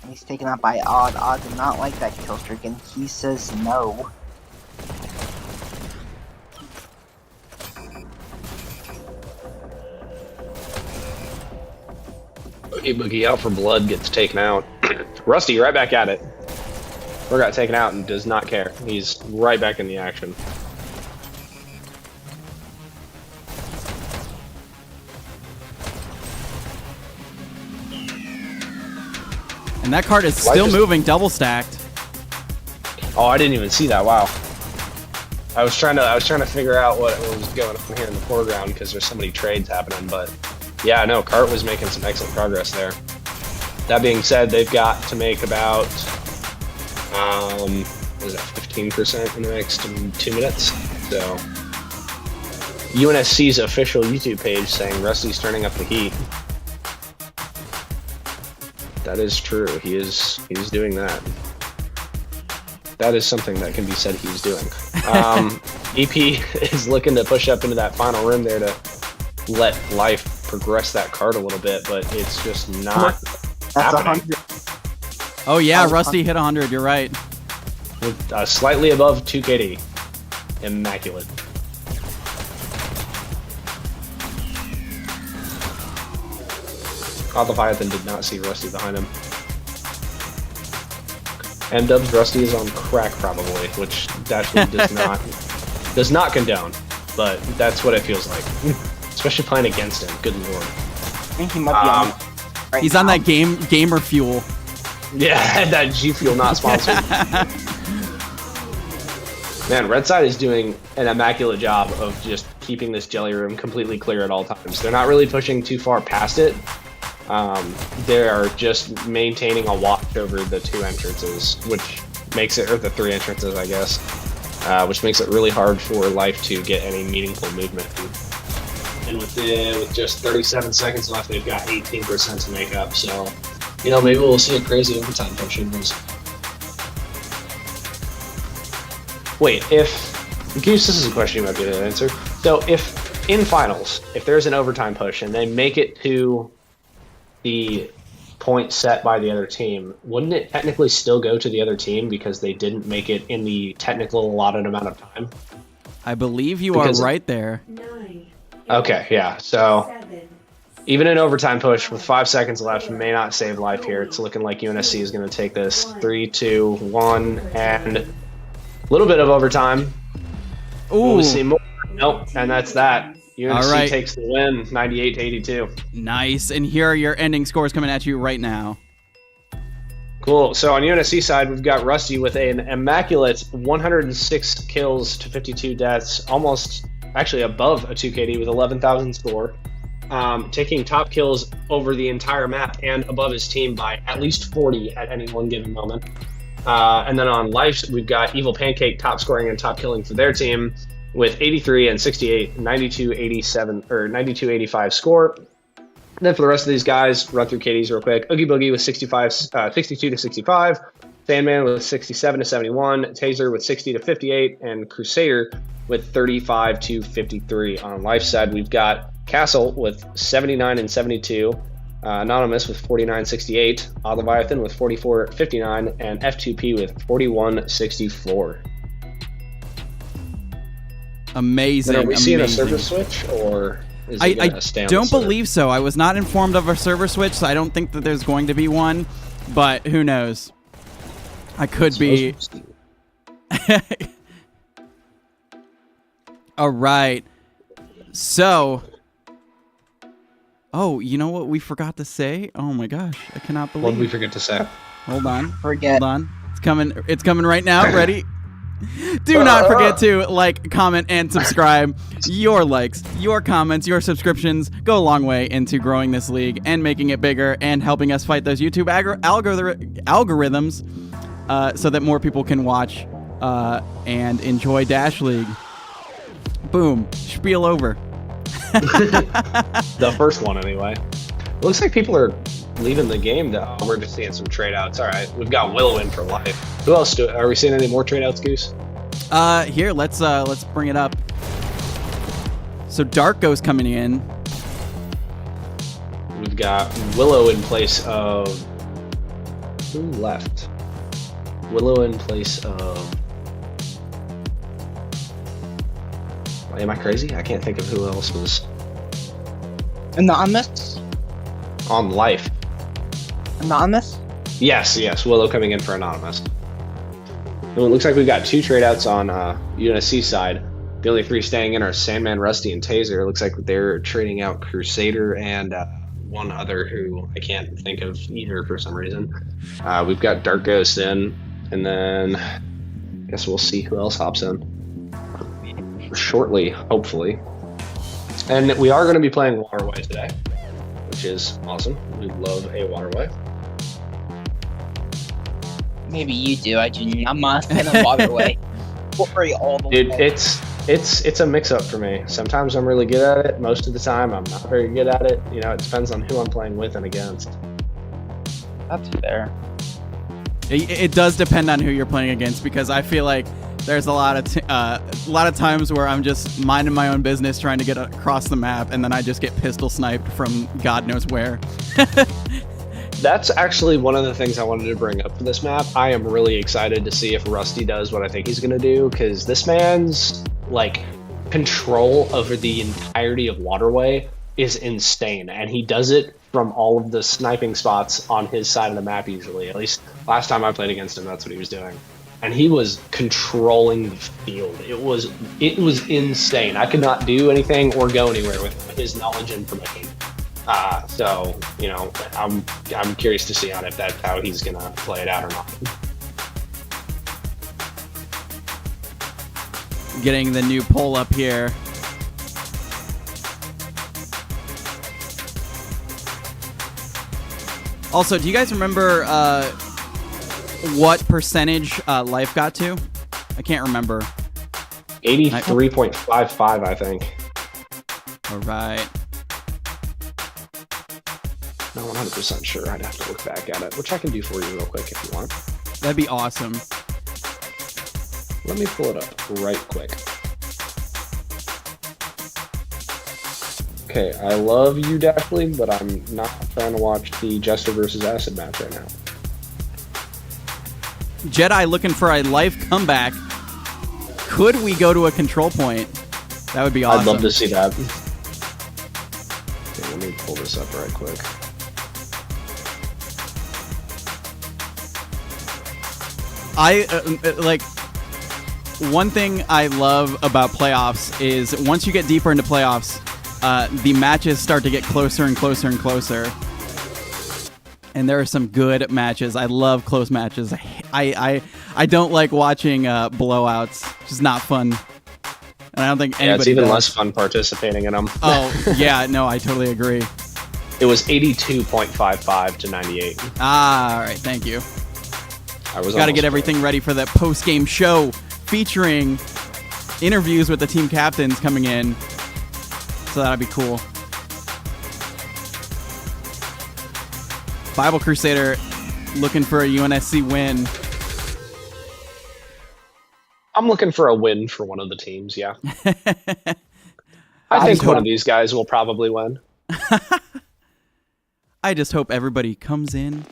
And he's taken out by Odd. Odd did not like that kill streak, and he says no. Boogie Boogie out for blood gets taken out. Rusty right back at it. Or got taken out and does not care. He's right back in the action. And that card is still moving, double stacked. Oh, I didn't even see that. Wow. I was trying to figure out what was going on here in the foreground because there's so many trades happening, but yeah, no, Cart was making some excellent progress there. That being said, they've got to make about what is that, 15% in the next 2 minutes. So UNSC's official YouTube page saying Rusty's turning up the heat. That is true. He's doing that. That is something that can be said he's doing. EP is looking to push up into that final room there to let life progress that card a little bit, but it's just not That's happening. 100. Oh yeah, Rusty hit 100, you're right. With slightly above 2 KD. Immaculate. Leviathan did not see Rusty behind him. And Dub's Rusty is on crack probably, which Dashley does not condone, but that's what it feels like. Especially playing against him. Good lord. I think he might be on. He's on that gamer fuel. Yeah, that G Fuel not sponsored. Man, Red Side is doing an immaculate job of just keeping this jelly room completely clear at all times. They're not really pushing too far past it. They are just maintaining a watch over the 2 entrances, which makes it, or the 3 entrances, I guess, which makes it really hard for Life to get any meaningful movement. And with just 37 seconds left, they've got 18% to make up. So, you know, maybe we'll see a crazy overtime push in this. Wait, if Goose, this is a question you might be able to answer. So, if in finals, if there's an overtime push and they make it to the point set by the other team, wouldn't it technically still go to the other team because they didn't make it in the technical allotted amount of time? I believe you are right there. 9. Okay, yeah. So 7. even an overtime push with 5 seconds left may not save Life here. It's looking like UNSC is going to take this 3, 2, 1, and a little bit of overtime. Ooh. Will we see more? Nope, and that's that. UNSC right. takes the win, 98-82. Nice. And here are your ending scores coming at you right now. Cool. So on UNSC side, we've got Rusty with an immaculate 106 kills to 52 deaths, almost actually above a 2KD with 11,000 score, taking top kills over the entire map and above his team by at least 40 at any one given moment. And then on Life, we've got Evil Pancake top scoring and top killing for their team with 83 and 68, 92-87 or 92-85 score. And then for the rest of these guys, run through KDs real quick. Oogie Boogie with 62 to 65, Sandman with 67 to 71, Taser with 60 to 58, and Crusader with 35 to 53. On Life side, we've got Castle with 79 and 72, Anonymous with 49-68, Odd Leviathan with 44-59, and F2P with 41-64. Amazing. Then are we seeing a amazing. server switch, or is it I gonna stay on don't the server? believe so. I was not informed of a server switch, so I don't think that there's going to be one, but who knows? I could be. All right. So, oh, you know what we forgot to say? Oh my gosh, I cannot believe. What did we forget to say? Hold on. Forget. Hold on. It's coming. It's coming right now. Ready? Do not forget to like, comment, and subscribe. Your likes, your comments, your subscriptions go a long way into growing this league and making it bigger and helping us fight those YouTube algorithms so that more people can watch and enjoy Dash League. Boom. Spiel over. The first one, anyway. Looks like people are leaving the game, though. We're just seeing some trade outs. All right, we've got Willow in for Life. Who else are we seeing any more trade outs, Goose? Here, let's bring it up. So Dark Ghost coming in. We've got Willow in place of who left? Willow in place of. Am I crazy? I can't think of who else was Anonymous? on Life. Anonymous? Yes. Willow coming in for Anonymous. And it looks like we've got 2 trade outs on UNSC side. The only 3 staying in are Sandman, Rusty, and Taser. It looks like they're trading out Crusader and one other who I can't think of either for some reason. We've got Dark Ghost in, and then I guess we'll see who else hops in shortly, hopefully. And we are going to be playing Waterway today, which is awesome. We love a Waterway. Maybe you do. I do not. I'm not a fan of Waterway. Worry all the Dude, way. it's a mix-up for me. Sometimes I'm really good at it. Most of the time, I'm not very good at it. You know, it depends on who I'm playing with and against. That's fair. It does depend on who you're playing against, because I feel like there's a lot of times where I'm just minding my own business trying to get across the map, and then I just get pistol sniped from God knows where. That's actually one of the things I wanted to bring up for this map. I am really excited to see if Rusty does what I think he's going to do, because this man's like control over the entirety of Waterway is insane, and he does it from all of the sniping spots on his side of the map easily. At least last time I played against him, that's what he was doing. And he was controlling the field. It was insane. I could not do anything or go anywhere with his knowledge and information. So, you know, I'm curious to see on if that's how he's gonna play it out or not. Getting the new poll up here. Also, do you guys remember what percentage Life got to? I can't remember. 83.55, I think. All right. Not 100% sure. I'd have to look back at it, which I can do for you real quick if you want. That'd be awesome. Let me pull it up right quick. Okay, I love you, Dashley, but I'm not trying to watch the Jester versus Acid match right now. Jedi looking for a Life comeback. Could we go to a control point? That would be awesome. I'd love to see that. Okay, let me pull this up right quick. One thing I love about playoffs is once you get deeper into playoffs, the matches start to get closer and closer and closer. And there are some good matches. I love close matches. I don't like watching blowouts. It's just not fun. And I don't think anybody it's even does. less fun participating in them. Oh, yeah, no, I totally agree. It was 82.55 to 98. Ah, all right, thank you. I was Got to get everything ready for the post-game show featuring interviews with the team captains coming in. So that'll be cool. Bible Crusader looking for a UNSC win. I'm looking for a win for one of the teams, yeah. I think one of these guys will probably win. I just hope everybody comes in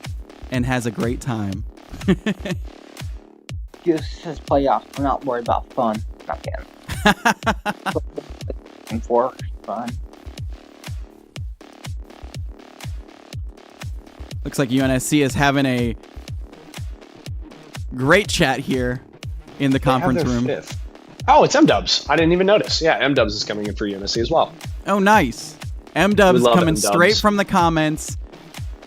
and has a great time. Goose says playoffs. I'm not worried about fun. Not kidding. Looking for fun. Looks like UNSC is having a great chat here in the conference room. Fifth. Oh, it's M-Dubs. I didn't even notice. Yeah, M-Dubs is coming in for UNSC as well. Oh, nice. M-Dubs coming M-Dubs. straight from the comments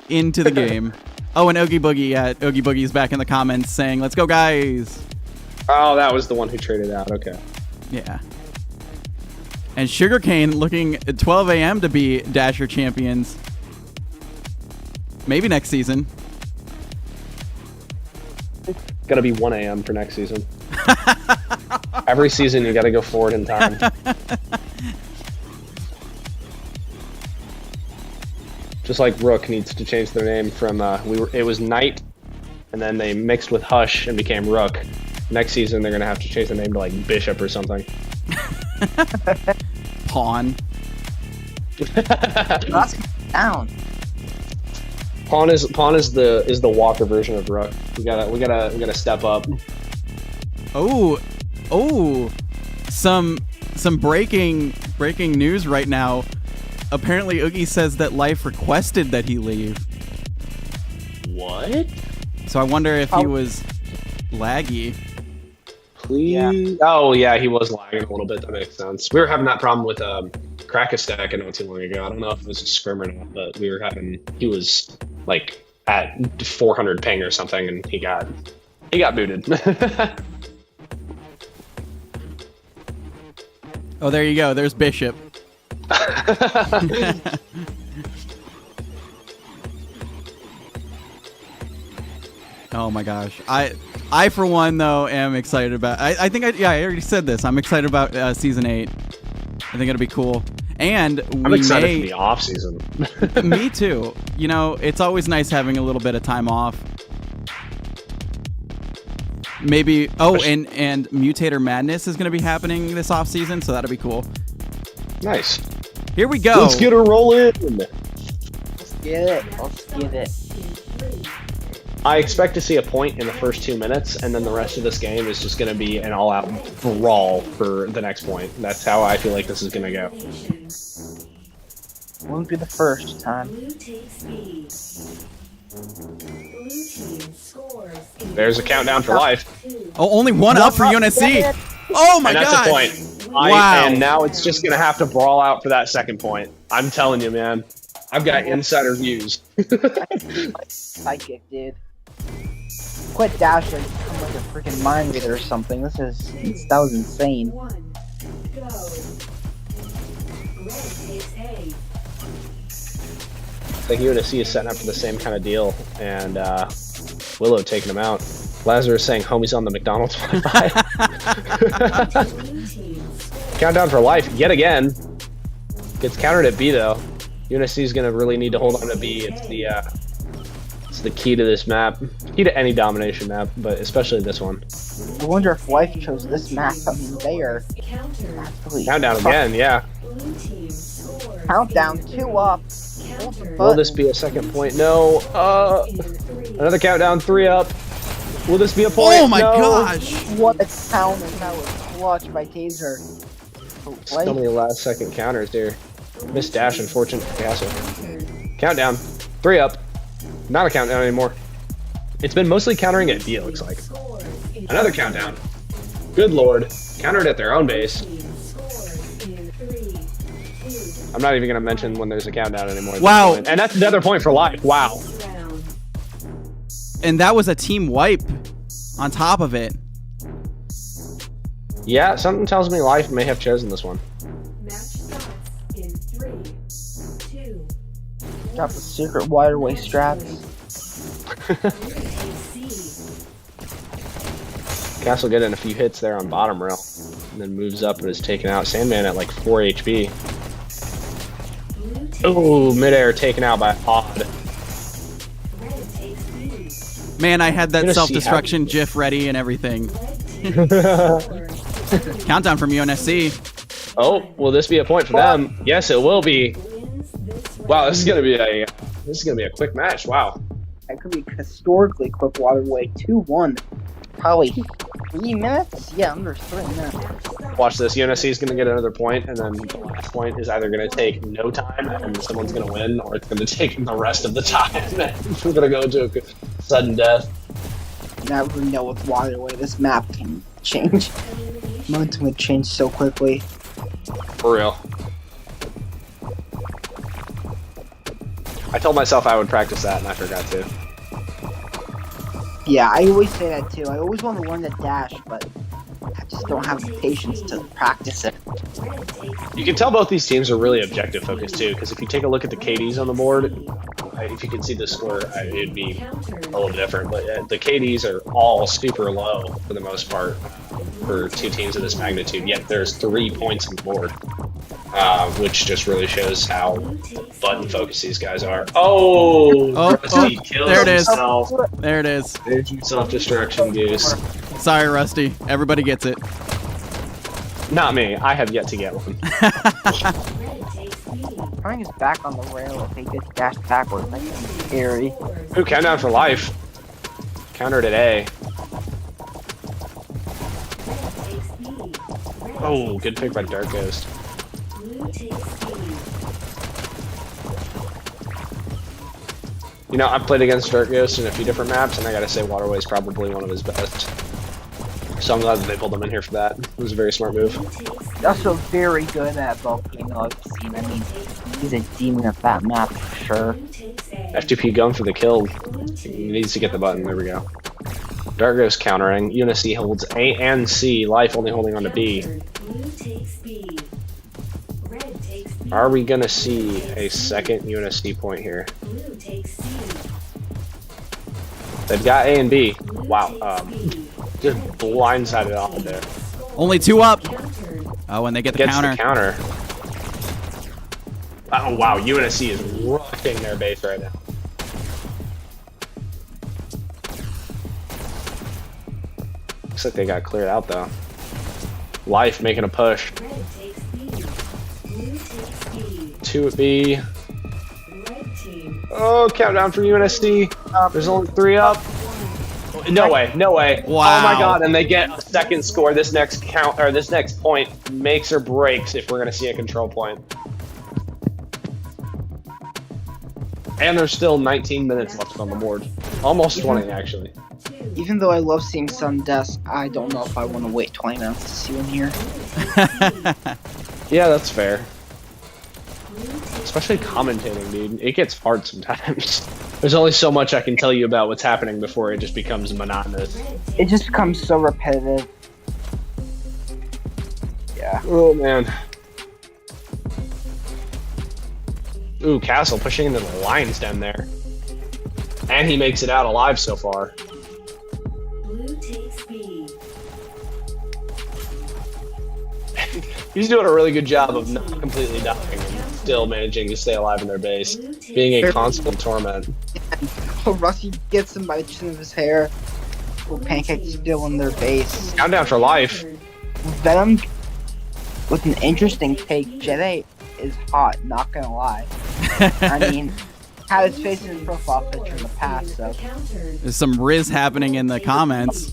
into the game. Oh, and Oogie Boogie. Yeah, Oogie Boogie's back in the comments saying, let's go, guys. Oh, that was the one who traded out. Okay. Yeah. And Sugarcane looking at 12 a.m. to be Dasher champions. Maybe next season. Gotta be 1 a.m. for next season. Every season, you gotta go forward in time. Just like Rook needs to change their name from it was Knight, and then they mixed with Hush and became Rook. Next season, they're gonna have to change the name to like Bishop or something. Pawn. That's down. Pawn is the Walker version of Rook. We gotta step up. Oh, some breaking news right now. Apparently, Oogie says that Life requested that he leave. What? So I wonder if he was laggy. Please. Yeah. Oh yeah, he was lagging a little bit. That makes sense. We were having that problem with Crack-A-Stack not too long ago. I don't know if it was a scrim or not, but he was like at 400 ping or something, and he got booted. Oh, there you go. There's Bishop. Oh my gosh. I for one though am excited about. I think I already said this. I'm excited about season 8. I think it'll be cool. And I'm excited for the off season. Me too. You know, it's always nice having a little bit of time off. Maybe. Oh, and Mutator Madness is going to be happening this off season, so that'll be cool. Nice. Here we go. Let's get her rolling. Let's get it. I expect to see a point in the first 2 minutes, and then the rest of this game is just going to be an all-out brawl for the next point. That's how I feel like this is going to go. Won't be the first time. Blue takes lead. Blue team scores. There's a countdown for life. Oh, only one up for UNSC. Oh my And that's god. a point. Wow. And now it's just going to have to brawl out for that second point. I'm telling you, man. I've got insider views. Psychic, dude. Quit Dash like become like a freaking mind reader or something. That was insane. 1. Go. Red takes A. I think UNSC is setting up for the same kind of deal, and Willow taking him out. Lazarus saying homies on the McDonald's Wi-Fi. Blue team scores. Countdown for life yet again. Gets countered at B though. UNSC is gonna really need to hold on to B. It's the key to this map. Key to any domination map, but especially this one. I wonder if Life chose this map. I mean, they are Counter. absolutely Countdown again, yeah. Blue team scores. countdown 2 up. Counter. Will this be a second point? No. In 3. Another countdown, 3 up. Will this be a point? Oh my No. gosh! What a counter! That was clutch by Taser. So many last second counters here. Miss Dash, unfortunate for Castle. Countdown, 3 up. Not a countdown anymore. It's been mostly countering at B, it looks like. Scores. Another countdown. Good lord. Countered at their own base. Scores in 3, 2. I'm not even going to mention when there's a countdown anymore. at this Wow. point. And that's another point for life. Wow. Round. And that was a team wipe on top of it. Yeah, something tells me life may have chosen this one. Match starts in 3, 2. Got the secret Waterway strats. C. Castle getting a few hits there on bottom rail. And then moves up and is taken out. Sandman at like 4 HP. Blue takes Oh, midair taken out by Odd. Red takes B. Man, I had that Gonna see self-destruction how- GIF ready and everything. Red team scores. Countdown from UNSC. Oh, will this be a point for them? Yes, it will be. Wins this Wow, this is gonna be a quick match. Wow. That could be historically quick Waterway. 2-1. Probably 3 minutes? Yeah, under 3 minutes. Watch this. UNSC is gonna get another point, and then the last point is either gonna take no time and someone's gonna win, or it's gonna take the rest of the time. We're gonna go into a sudden death. Never know with Waterway. This map can change. Momentum would change so quickly. For real. I told myself I would practice that, and I forgot to. Yeah, I always say that too. I always want to learn to dash, but I just don't have the patience to practice it. You can tell both these teams are really objective focused too, because if you take a look at the KDs on the board, if you could see the score, it'd be a little different. But the KDs are all super low for the most part for two teams of this magnitude. Yet there's 3 points on the board, which just really shows how button focused these guys are. Oh, Rusty kills there it is. himself. There it is. There's your self-destruction, Goose. Sorry, Rusty. Everybody gets it. Not me. I have yet to get one. Trying his back on the rail if he gets dashed backwards. That's scary. Ooh, countdown for life. Countered at A. Oh, good pick by Dark Ghost. You know, I've played against Dark Ghost in a few different maps, and I gotta say Waterway is probably one of his best. So I'm glad that they pulled him in here for that. It was a very smart move. He's also very good at volcano. I've seen. I mean, he's a demon at that map for sure. FTP going for the kill. He needs to get the button. There we go. Dark Ghost countering. UNSC holds A and C. Life only holding on to B. Are we gonna see a second UNSC point here? They've got A and B. Wow. Just blindsided off there. Only 2 up. Oh, and they get the Gets counter. the counter. Oh wow, UNSC is rocking their base right now. Looks like they got cleared out though. Life making a push. 2 at B. Oh, countdown for UNSC. There's only 3 up. No way, no way. Wow. Oh my god, and they get a second score. This next count, or this next point makes or breaks if we're gonna see a control point. And there's still 19 minutes left on the board. Almost 20 actually. Even though I love seeing sudden deaths, I don't know if I want to wait 20 minutes to see one here. Yeah, that's fair. especially commentating, dude. It gets hard sometimes. There's only so much I can tell you about what's happening before it just becomes monotonous. It just becomes so repetitive. Yeah. Oh man. Ooh, Castle pushing into the lines down there. And he makes it out alive so far. Blue takes B. He's doing a really good job of not completely dying and still managing to stay alive in their base, being a constant torment. Oh, Rusty gets him by the chin of his hair. Oh, Pancake's still in their base. Countdown for life. Venom with an interesting take. Jedi is hot, not gonna lie. I mean, had his face in his profile picture in the past, so Countered. There's some Riz happening in the comments.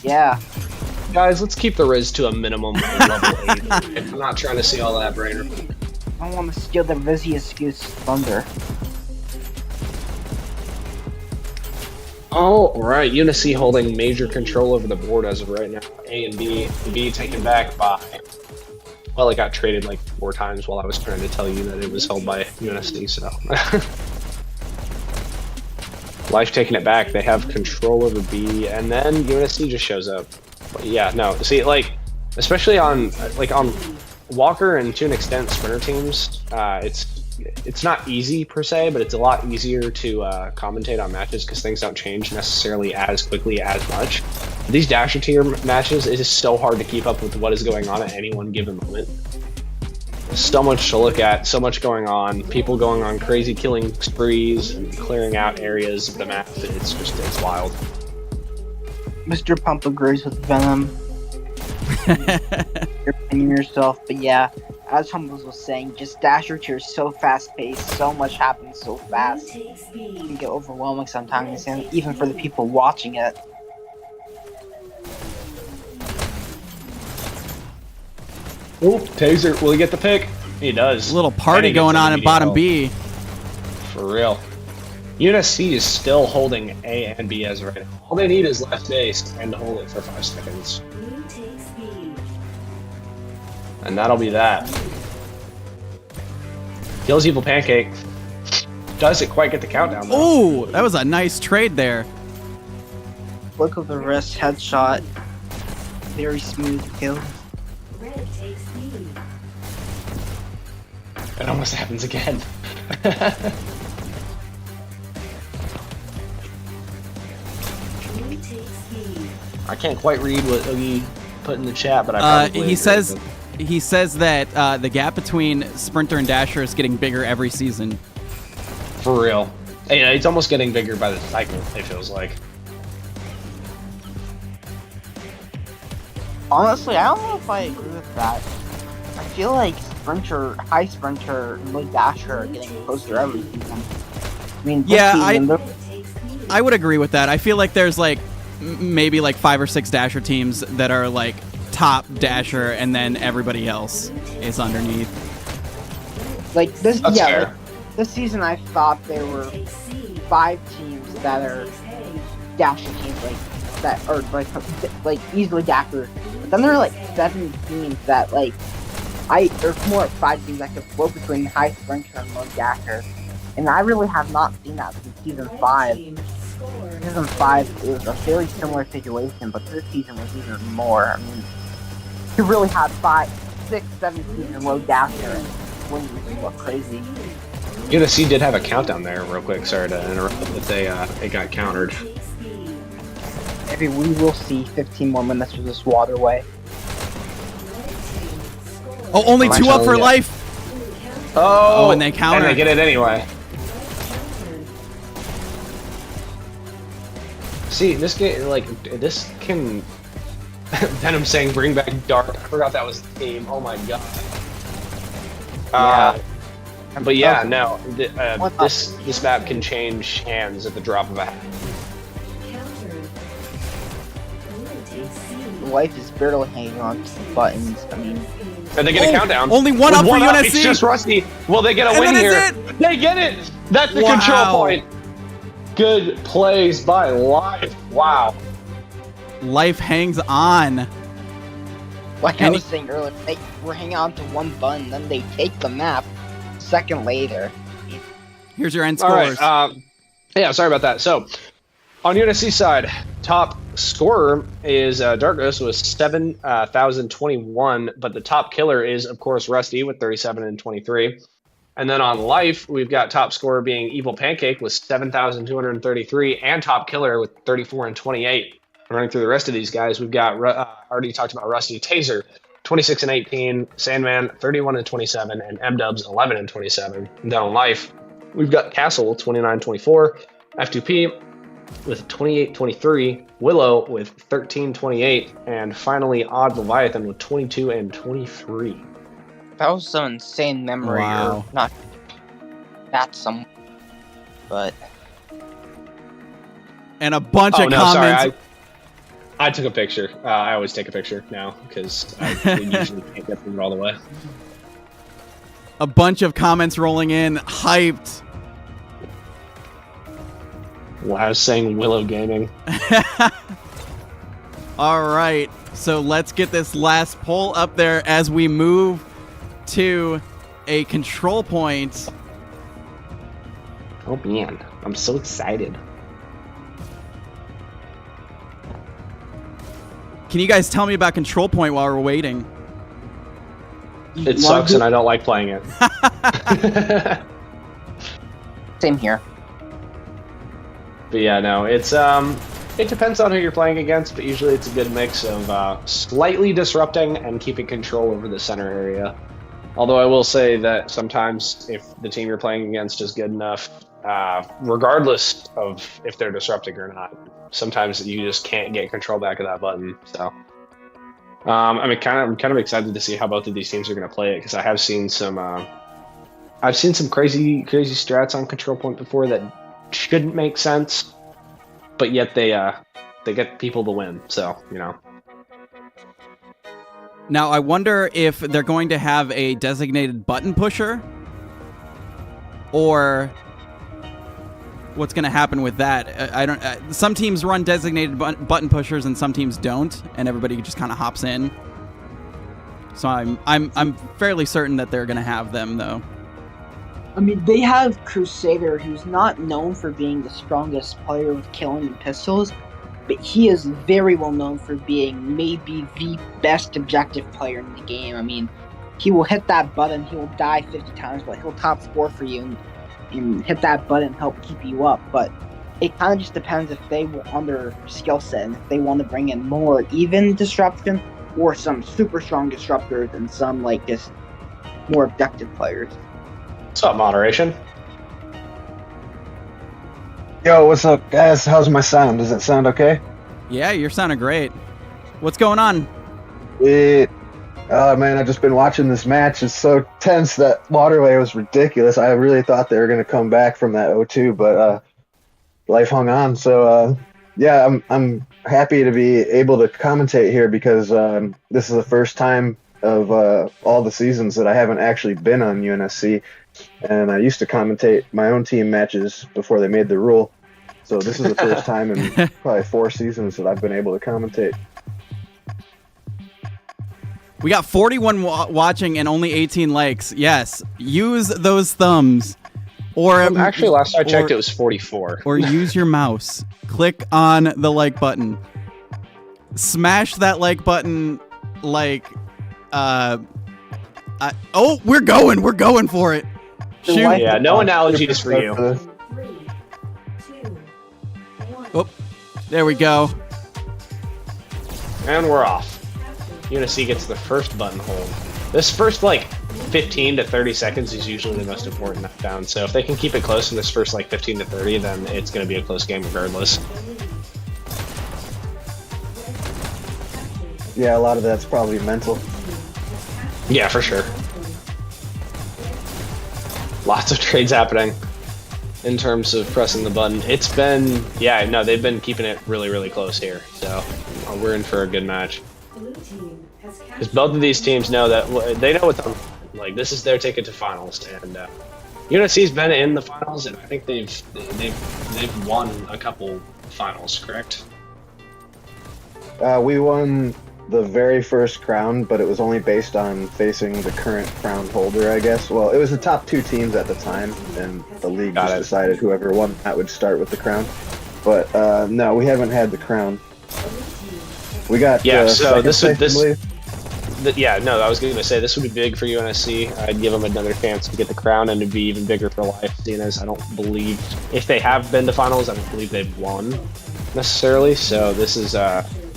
yeah. Guys, let's keep the Riz to a minimum of level 8. I'm not trying to see all that brainer. I want to steal the Rizius Goose thunder. All right, UNSC holding major control over the board as of right now. A and B. B taken back by... Well, it got traded like 4 times while I was trying to tell you that it was held by UNSC, so... Life taking it back. They have control over B, and then UNSC just shows up. But yeah, no. See, like, especially on Walker and to an extent Sprinter teams, it's not easy per se, but it's a lot easier to commentate on matches because things don't change necessarily as quickly as much. These Dasher tier matches, it is so hard to keep up with what is going on at any one given moment. So much to look at, so much going on, people going on crazy killing sprees and clearing out areas of the map. It's wild. Mr. Pump agrees with Venom. You're opinion yourself, but yeah, as Humbles was saying, just Dasher tier is so fast paced, so much happens so fast. Blue takes It B. can get overwhelming sometimes, and even for the people watching it. Oop, Taser, will he get the pick? He does. A little And party he gets going an on in immediate bottom help. B. For real. UNSC is still holding A and B as of right now. All they need is left base and to hold it for 5 seconds. Blue takes B. And that'll be that. Kills Evil Pancake. Doesn't quite get the countdown though. Ooh, that was a nice trade there. Look at the wrist headshot. Very smooth kill. Red takes B. It almost happens again. Blue takes B. I can't quite read what Oogie put in the chat, but I probably agree He says with it. he says that the gap between Sprinter and Dasher is getting bigger every season. For real. Hey, it's almost getting bigger by the cycle, it feels like. Honestly, I don't know if I agree with that. I feel like High Sprinter, and Low Dasher are getting closer every season. I mean, this Yeah, season, they're- Red takes B. I would agree with that. I feel like there's like maybe like 5 or 6 Dasher teams that are like top Dasher, and then everybody else is underneath. like this. That's yeah, fair. like, this season I thought there were Takes C. 5 teams that are Dasher teams, that are like easily Dasher. But then there are like 7 teams that or more like 5 teams that could float between High Sprinter and Low Dasher. And I really have not seen that since season 5. Season 5 is a very similar situation, but this season was even more. I mean, you really had 5, 6, 7 teams in Low Dasher, and when you look crazy. UNSC did have a countdown there, real quick. Sorry to interrupt, but it got countered. Takes B. Maybe we will see 15 more minutes with this Waterway. Oh, only Am I 2 up for telling ya? life. Oh, and they counter. And they get it anyway. See, this game, this can... Venom saying, bring back Dark. I forgot that was the theme. Oh my god. But yeah, no. This map can change hands at the drop of a hat. Countered. Blue takes C. Life is barely hanging on to the buttons. I mean, And they get a countdown. Only 1 up With for UNSC. It's just Rusty. Well, they get a And win then here. it's They get it. That's the Wow. control point. Good plays by Life. Wow. Life hangs on. like I And was saying earlier, we're hanging on to one button, then they take the map. second later. Here's your end All scores. right. Yeah, sorry about that. So, on UNSC side, top scorer is Darkness with 7,021, but the top killer is, of course, Rusty with 37 and 23. And then on Life, we've got top scorer being Evil Pancake with 7,233, and top killer with 34 and 28. Running through the rest of these guys, we've got, already talked about Rusty, Taser, 26 and 18, Sandman, 31 and 27, and M-Dubs, 11 and 27. And then on Life, we've got Castle, 29-24, F2P with 28-23, Willow with 13-28, and finally Odd Leviathan with 22 and 23. That was some insane memory. Wow. Or not that some, but And a bunch Oh, of no, comments. sorry. I took a picture. I always take a picture now because I usually can't get them all the way. A bunch of comments rolling in. Hyped. Well, I was saying Willow Gaming. All right. So let's get this last poll up there as we move to a control point. Oh man, I'm so excited. Can you guys tell me about control point while we're waiting? It sucks and I don't like playing it. same here. But yeah, no, it's it depends on who you're playing against, but usually it's a good mix of slightly disrupting and keeping control over the center area. Although I will say that sometimes if the team you're playing against is good enough, regardless of if they're disrupting or not, sometimes you just can't get control back of that button. So, I'm kind of excited to see how both of these teams are going to play it because I have seen some crazy strats on control point before that shouldn't make sense, but yet they get people to win. So, you know. Now, I wonder if they're going to have a designated button pusher or what's going to happen with that. I don't. Some teams run designated button pushers and some teams don't, and everybody just kind of hops in. So I'm fairly certain that they're going to have them though. I mean, they have Crusader, who's not known for being the strongest player with killing and pistols, but he is very well known for being maybe the best objective player in the game. I mean, he will hit that button, he will die 50 times, but he'll top score for you and hit that button and help keep you up. But it kind of just depends if they want on their skill set and if they want to bring in more even disruption or some super strong disruptors and some like just more objective players. What's up, moderation? Yo, what's up, guys? How's my sound? Does it sound okay? Yeah, you're sounding great. What's going on? Oh man, I've just been watching this match. It's so tense. That Waterway was ridiculous. I really thought they were going to come back from that 0-2, but life hung on. So yeah, I'm happy to be able to commentate here because this is the first time of all the seasons that I haven't actually been on UNSC. And I used to commentate my own team matches before they made the rule. So this is the first time in probably 4 seasons that I've been able to commentate. We got 41 watching and only 18 likes. Yes, use those thumbs. Or Actually, last I checked, it was 44. Or use your mouse. Click on the like button. Smash that like button like oh, we're going for it. Shoot. Yeah, no analogies for you. 3, 2, 1. Oh, there we go. And we're off. UNSC gets the first button hold. This first, 15 to 30 seconds is usually the most important knockdown. So if they can keep it close in this first, 15 to 30, then it's going to be a close game regardless. Yeah, a lot of that's probably mental. Yeah, for sure. Lots of trades happening in terms of pressing the button. It's been, they've been keeping it really, really close here. So we're in for a good match. Because both of these teams know that they know what's on. This is their ticket to finals, and UNSC's been in the finals, and I think they've won a couple finals. Correct? We won the very first crown, but it was only based on facing the current crown holder, I guess. Well, it was the top 2 teams at the time, and the league just decided whoever won that would start with the crown. But no, we haven't had the crown. We got yeah. So this would yeah. No, I was going to say this would be big for UNSC. I'd give them another chance to get the crown, and it'd be even bigger for Life. Seeing as I don't believe if they have been to finals, I don't believe they've won necessarily. So this is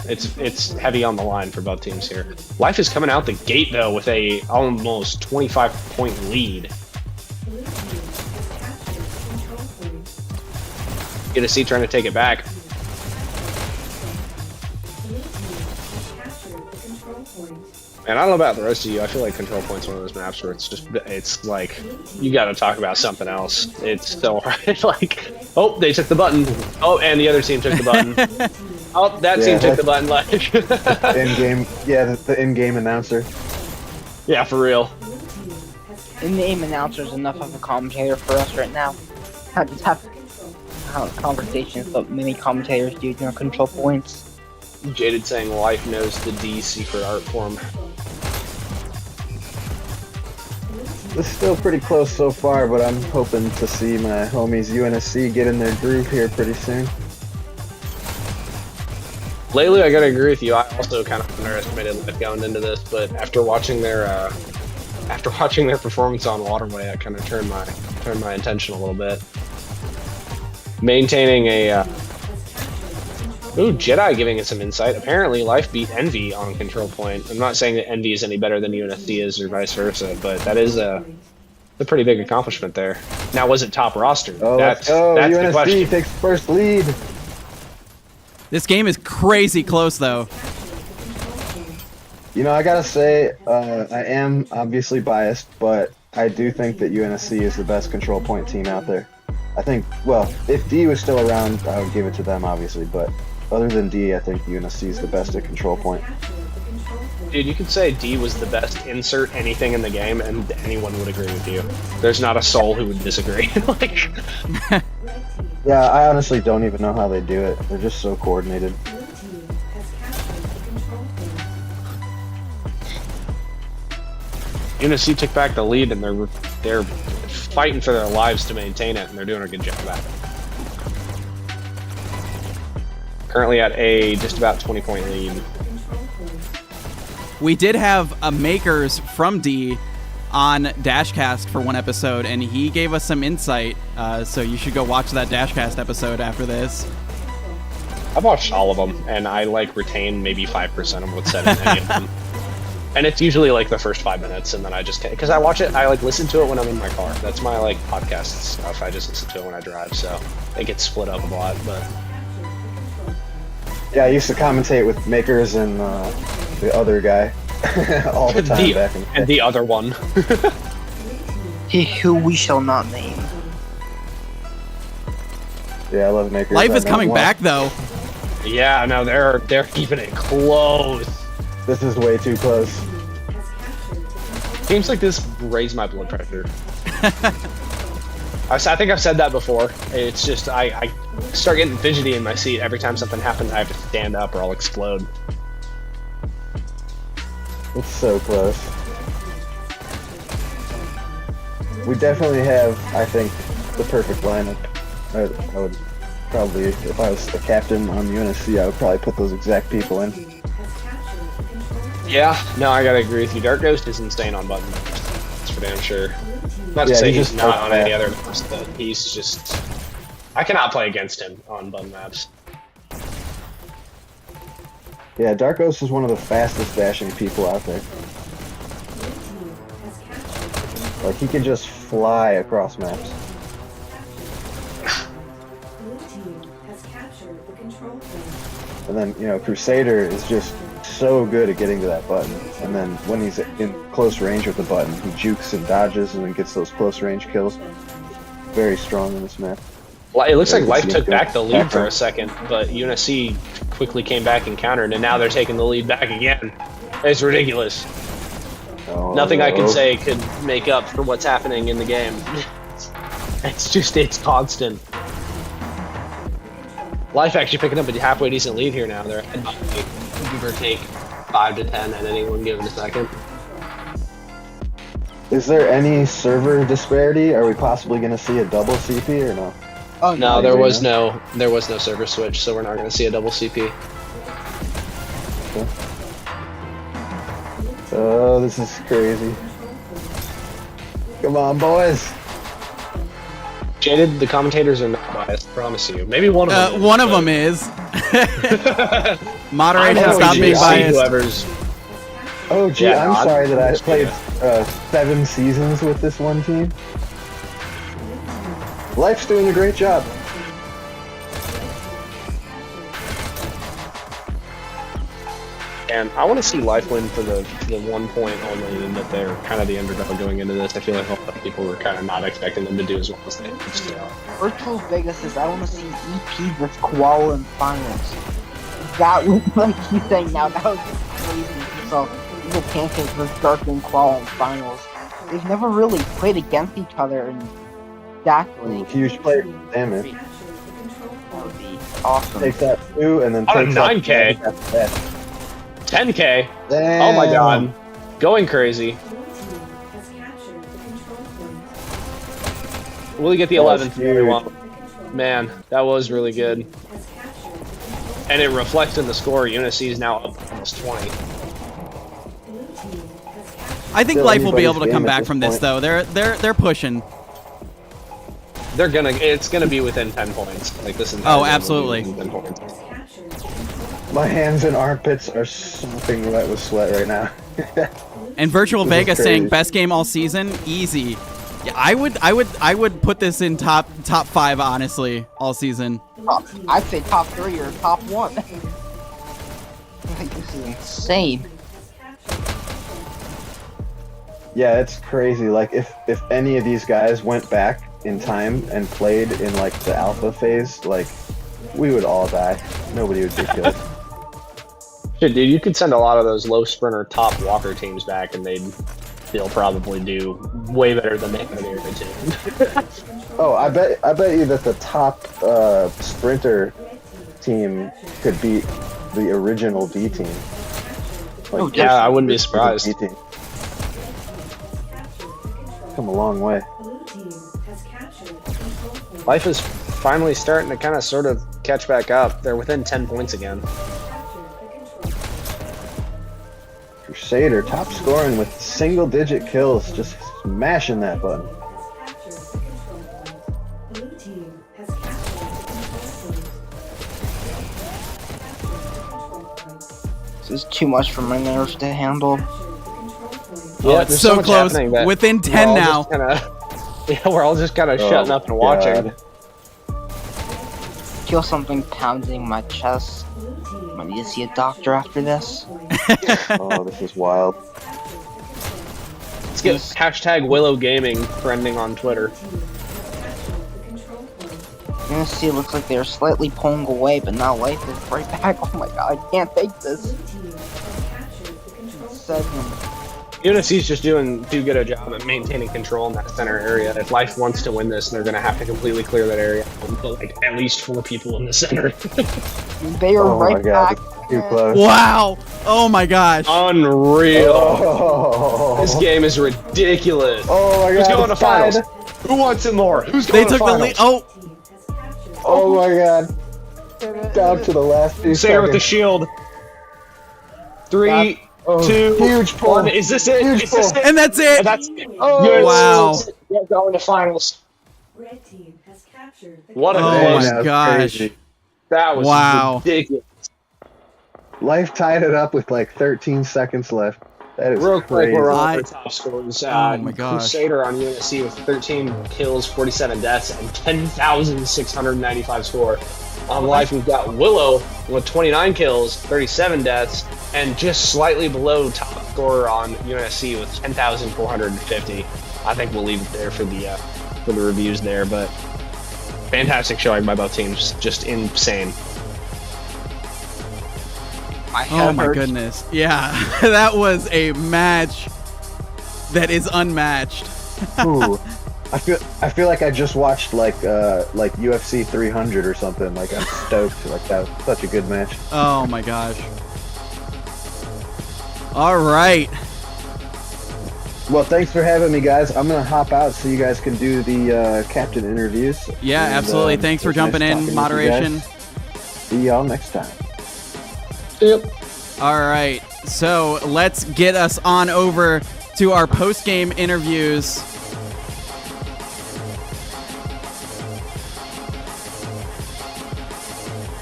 it's heavy on the line for both teams here. Life is coming out the gate though with a almost 25-point lead. UNSC trying to take it back. And I don't know about the rest of you. I feel like Control Point's one of those maps where it's like, you got to talk about something else. It's so hard. Like, oh, they took the button. Oh, and the other team took the button. Oh, that team took the button. Like, in-game, the in-game announcer. Yeah, for real. In-game announcer's enough of a commentator for us right now. Just have conversations that many commentators do during Control Points. Jaded saying Life knows the D secret art form. It's still pretty close so far, but I'm hoping to see my homies UNSC get in their groove here pretty soon. Lately, I gotta agree with you. I also kind of underestimated Life going into this, but after watching their performance on Waterway, I kind of turned my attention a little bit. Maintaining a ooh, Jedi giving it some insight. Apparently, Life beat Envy on Control Point. I'm not saying that Envy is any better than UNSC is or vice versa, but that is a pretty big accomplishment there. Now, was it top roster? Oh, that's UNSC the question. takes first lead. This game is crazy close, though. You know, I gotta say, I am obviously biased, but I do think that UNSC is the best Control Point team out there. I think, well, if D was still around, I would give it to them, obviously, but other than D, I think UNSC is the best at Control Point. Dude, you could say D was the best insert anything in the game, and anyone would agree with you. There's not a soul who would disagree. Like, yeah, I honestly don't even know how they do it. They're just so coordinated. UNSC took back the lead, and they're fighting for their lives to maintain it, and they're doing a good job at it. Currently at a just about 20-point lead. We did have a Makers from D on Dashcast for one episode, and he gave us some insight, so you should go watch that Dashcast episode after this. I've watched all of them, and I retain maybe 5% of what's said in any of them. And it's usually the first 5 minutes, and then I just because I watch it, I listen to it when I'm in my car. That's my podcast stuff. I just listen to it when I drive, so it gets split up a lot. But yeah, I used to commentate with Makers and the other guy all the time back in the day. And the other one. He who we shall not name. Yeah, I love Makers. Life is coming back, though. Yeah, no, they're keeping it close. This is way too close. Games like this raise my blood pressure. I think I've said that before. It's just I start getting fidgety in my seat every time something happens. I have to stand up or I'll explode. It's so close. We definitely have, I think, the perfect lineup. I would probably, if I was the captain on UNSC, I would probably put those exact people in. Yeah, no, I gotta agree with you. Dark Ghost is insane on button. That's for damn sure. Not to say he's not on any other maps, but he's just... I cannot play against him on button maps. Yeah, Dark Ghost is one of the fastest dashing people out there. Like, he can just fly across maps. And then, you know, Crusader is just so good at getting to that button. And then when he's in close range with the button, he jukes and dodges and then gets those close range kills. Very strong in this map. It looks like Life took back the lead for a second, but UNSC quickly came back and countered, and now they're taking the lead back again. It's ridiculous. Oh, Nothing I can say could make up for what's happening in the game. It's constant. Life actually picking up a halfway decent lead here now. They're ahead by, give or take, 5 to 10 at any one given second. Is there any server disparity? Are we possibly going to see a double CP or no? Oh No, there was no server switch, so we're not going to see a double CP. Oh, this is crazy. Come on, boys. Jaded, the commentators are not biased, I promise you. Maybe one of them. One of them is. Moderation, I know, stop being see biased. whoever's. Oh, gee, Yeah, I'm no, sorry that I just played 7 seasons with this one team. Life's doing a great job. And I want to see Life win for the 1 point only, and that they're kind of the underdog going into this. I feel like a lot of people were kind of not expecting them to do as well as they did. Virtual Vegas says, I want to see EP versus Koala in finals. That was, like he's saying now, that was crazy. So, Evil Pancakes versus Darkling Koala in finals. They've never really played against each other in exactly. Huge player damage. That would be awesome. Takes that 2 and then On a takes that 9K. after that. 10K. Damn. Oh my god. Going crazy. Will he get the That was 11th very well? Man, that was really good. And it reflects in the score. UNSC is now up almost 20. I think Still Life will be anybody's able to come game at back this from this point. though. They're pushing. It's gonna be within 10 points. Like this entire Oh, game will be absolutely. within 10 points. My hands and armpits are sopping wet with sweat right now. And Virtual This is Vegas saying crazy. best game all season, easy. Yeah, I would put this in top 5 honestly all season. I'd say top 3 or top 1. Like, this is insane. Yeah, it's crazy. Like if any of these guys went back in time and played in like the alpha phase, like we would all die. Nobody would get killed. Shit, dude, you could send a lot of those low sprinter top walker teams back, and they'll probably do way better than they have in team. Oh, I bet you that the top sprinter team could beat the original D team. Like, Oh, Yeah, I wouldn't be the surprised. D team. Come a long way. Life is finally starting to kind of sort of catch back up. They're within 10 points again. Crusader top scoring with single-digit kills, just smashing that button. This is too much for my nerves to handle. Oh, it's there's so much close. happening that Within we're 10 all now. just kinda, we're all just kind of shutting up and watching. God. Feel something pounding my chest. I need to see a doctor after this. Oh, this is wild. Let's get hashtag Willow Gaming trending on Twitter. UNSC it looks like they're slightly pulling away, but now Life is right back. Oh my god, I can't take this. 7. UNSC's just doing too good a job at maintaining control in that center area. If Life wants to win this, they're going to have to completely clear that area and put like at least 4 people in the center. They are Oh my right god, back. too close. Wow. Oh my gosh. Unreal. Oh, This game is ridiculous. oh my god. Who's going to it's tied. finals? Who wants it more? Who's They going to took the finals? lead. Oh, Oh my god. Down to the last few Sayer with the seconds. shield. 3, Oh, 2, huge pull. 1. Is this it? Huge Is this pull. it? and that's it. That's Oh, Wow. We're going to finals. Red team has captured the What a Oh Man, push. my that was gosh. crazy. That was Wow. ridiculous. Life tied it up with like 13 seconds left. That is Real quick, crazy. we're on I- for top scores. Oh my gosh. Crusader on UNSC with 13 kills, 47 deaths, and 10,695 score. On Life, we've got Willow with 29 kills, 37 deaths, and just slightly below top scorer on UNSC with 10,450. I think we'll leave it there for the reviews there, but fantastic showing by both teams. Just insane. My Oh head my hurts. goodness. Yeah. That was a match that is unmatched. Ooh. I feel like I just watched like UFC 300 or something. Like I'm stoked. Like that was such a good match. Oh my gosh. All right. Well, thanks for having me, guys. I'm gonna hop out so you guys can do the captain interviews. Yeah, And, absolutely. Thanks for it was jumping nice talking in, with you moderation. guys. See y'all next time. Yep. All right. So let's get us on over to our post-game interviews.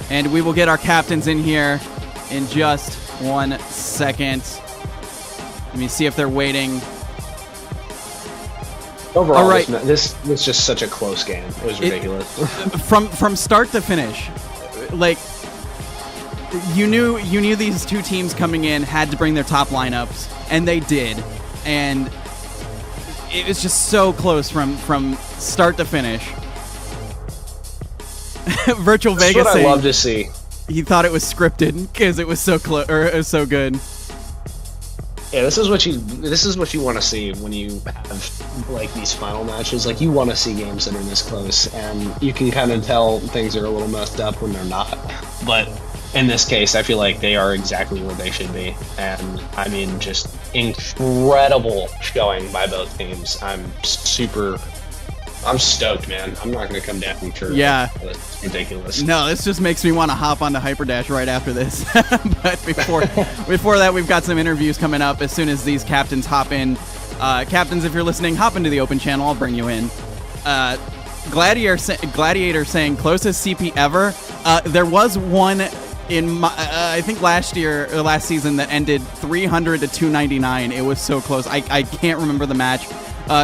And we will get our captains in here in just 1 second. Let me see if they're waiting. Overall, All right. this was just such a close game. It was ridiculous. From start to finish, like you knew these two teams coming in had to bring their top lineups, and they did, and it was just so close from start to finish. Virtual That's Vegas what I saying love to see. he thought it was scripted because it was so close or it was so good. Yeah, this is what you want to see when you have like these final matches. Like you want to see games that are this close, and you can kind of tell things are a little messed up when they're not. But in this case, I feel like they are exactly where they should be, and I mean, just incredible showing by both teams. I'm stoked, man. I'm not going to come down from church. Yeah. It's ridiculous. No, this just makes me want to hop onto Hyperdash right after this. But before that, we've got some interviews coming up as soon as these captains hop in. Captains, if you're listening, hop into the open channel. I'll bring you in. Gladiator saying closest CP ever. There was one in I think last season that ended 300 to 299. It was so close. I can't remember the match.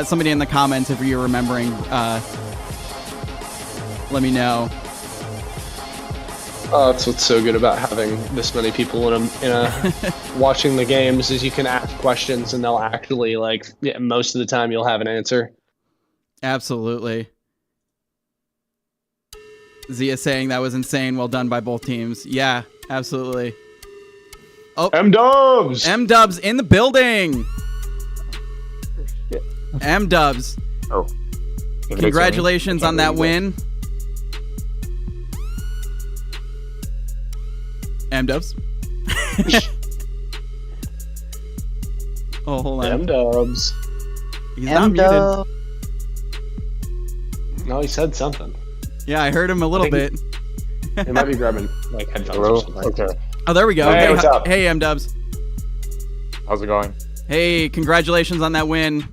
Somebody in the comments, if you're remembering, let me know. Oh, that's what's so good about having this many people in a watching the games is you can ask questions and they'll actually most of the time you'll have an answer. Absolutely. Zia saying that was insane. Well done by both teams. Yeah, absolutely. Oh, M-Dubs in the building. M-Dubs. Oh. Congratulations on that win. M-Dubs. Oh, hold on. M-Dubs. He's not muted. No, he said something. Yeah, I heard him a little bit. He might be grabbing headphones Hello? or something. Okay. Oh, there we go. Hey, what's up? Hey, M-Dubs. How's it going? Hey, congratulations on that win.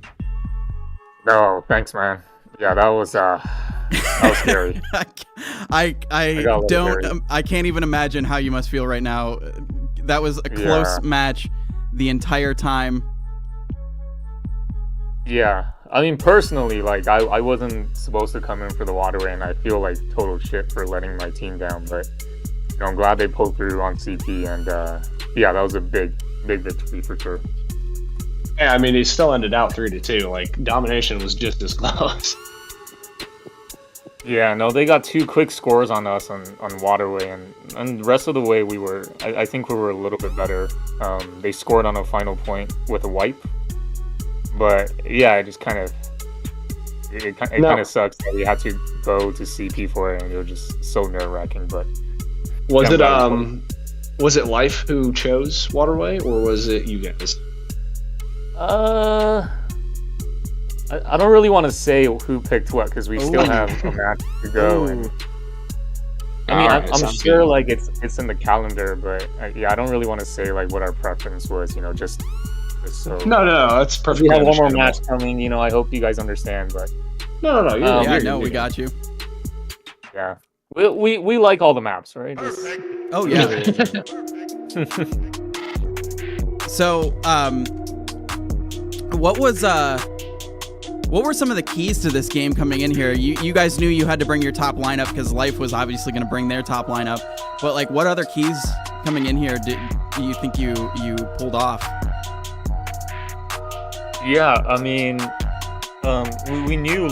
No, thanks, man. Yeah, that was scary. I don't. scary. I can't even imagine how you must feel right now. That was a close match the entire time. Yeah, I mean, personally, I wasn't supposed to come in for the Waterway, and I feel like total shit for letting my team down. But I'm glad they pulled through on CP, and yeah, that was a big victory for sure. Yeah, I mean, he still ended out 3-2. Domination was just as close. Yeah, no, they got 2 quick scores on us on Waterway, and the rest of the way I think we were a little bit better. They scored on a final point with a wipe, but yeah, it just kind of sucks that we had to go to CP for it, and it was just so nerve-wracking. But was it Life who chose Waterway, or was it you guys? I don't really want to say who picked what because we still have a match to go. And, I mean, I'm sure it's in the calendar, but I don't really want to say what our preference was. Just so. No, that's perfectly. We have one more match coming. I hope you guys understand, but no. We got you. Yeah, we like all the maps, right? Oh yeah. So what were some of the keys to this game coming in here? You guys knew you had to bring your top lineup because Life was obviously going to bring their top lineup. But what other keys coming in here do you think you pulled off? Yeah, I mean, we knew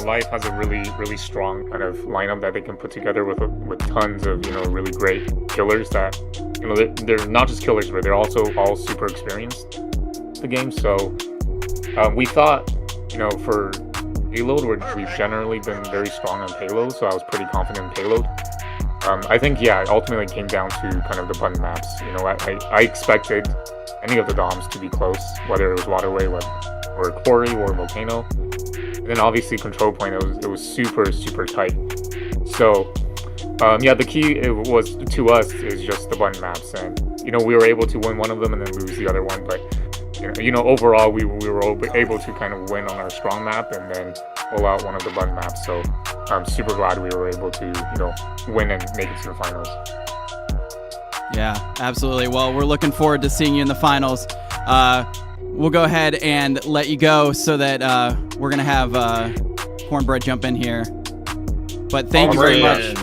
Life has a really strong kind of lineup that they can put together with tons of really great killers that they're not just killers, but they're also all super experienced in the game. So we thought for payload, we've generally been very strong on payload, so I was pretty confident in payload. I think, it ultimately came down to kind of the button maps. I expected any of the DOMs to be close, whether it was Waterway or Quarry or Volcano. And then obviously Control Point, it was super, super tight. So yeah, the key was to us is just the button maps, and we were able to win one of them and then lose the other one. But overall we were able to kind of win on our strong map and then pull out one of the button maps. So I'm super glad we were able to win and make it to the finals. Yeah, absolutely. Well, we're looking forward to seeing you in the finals. We'll go ahead and let you go so that we're gonna have Cornbread jump in here. But thank you very much.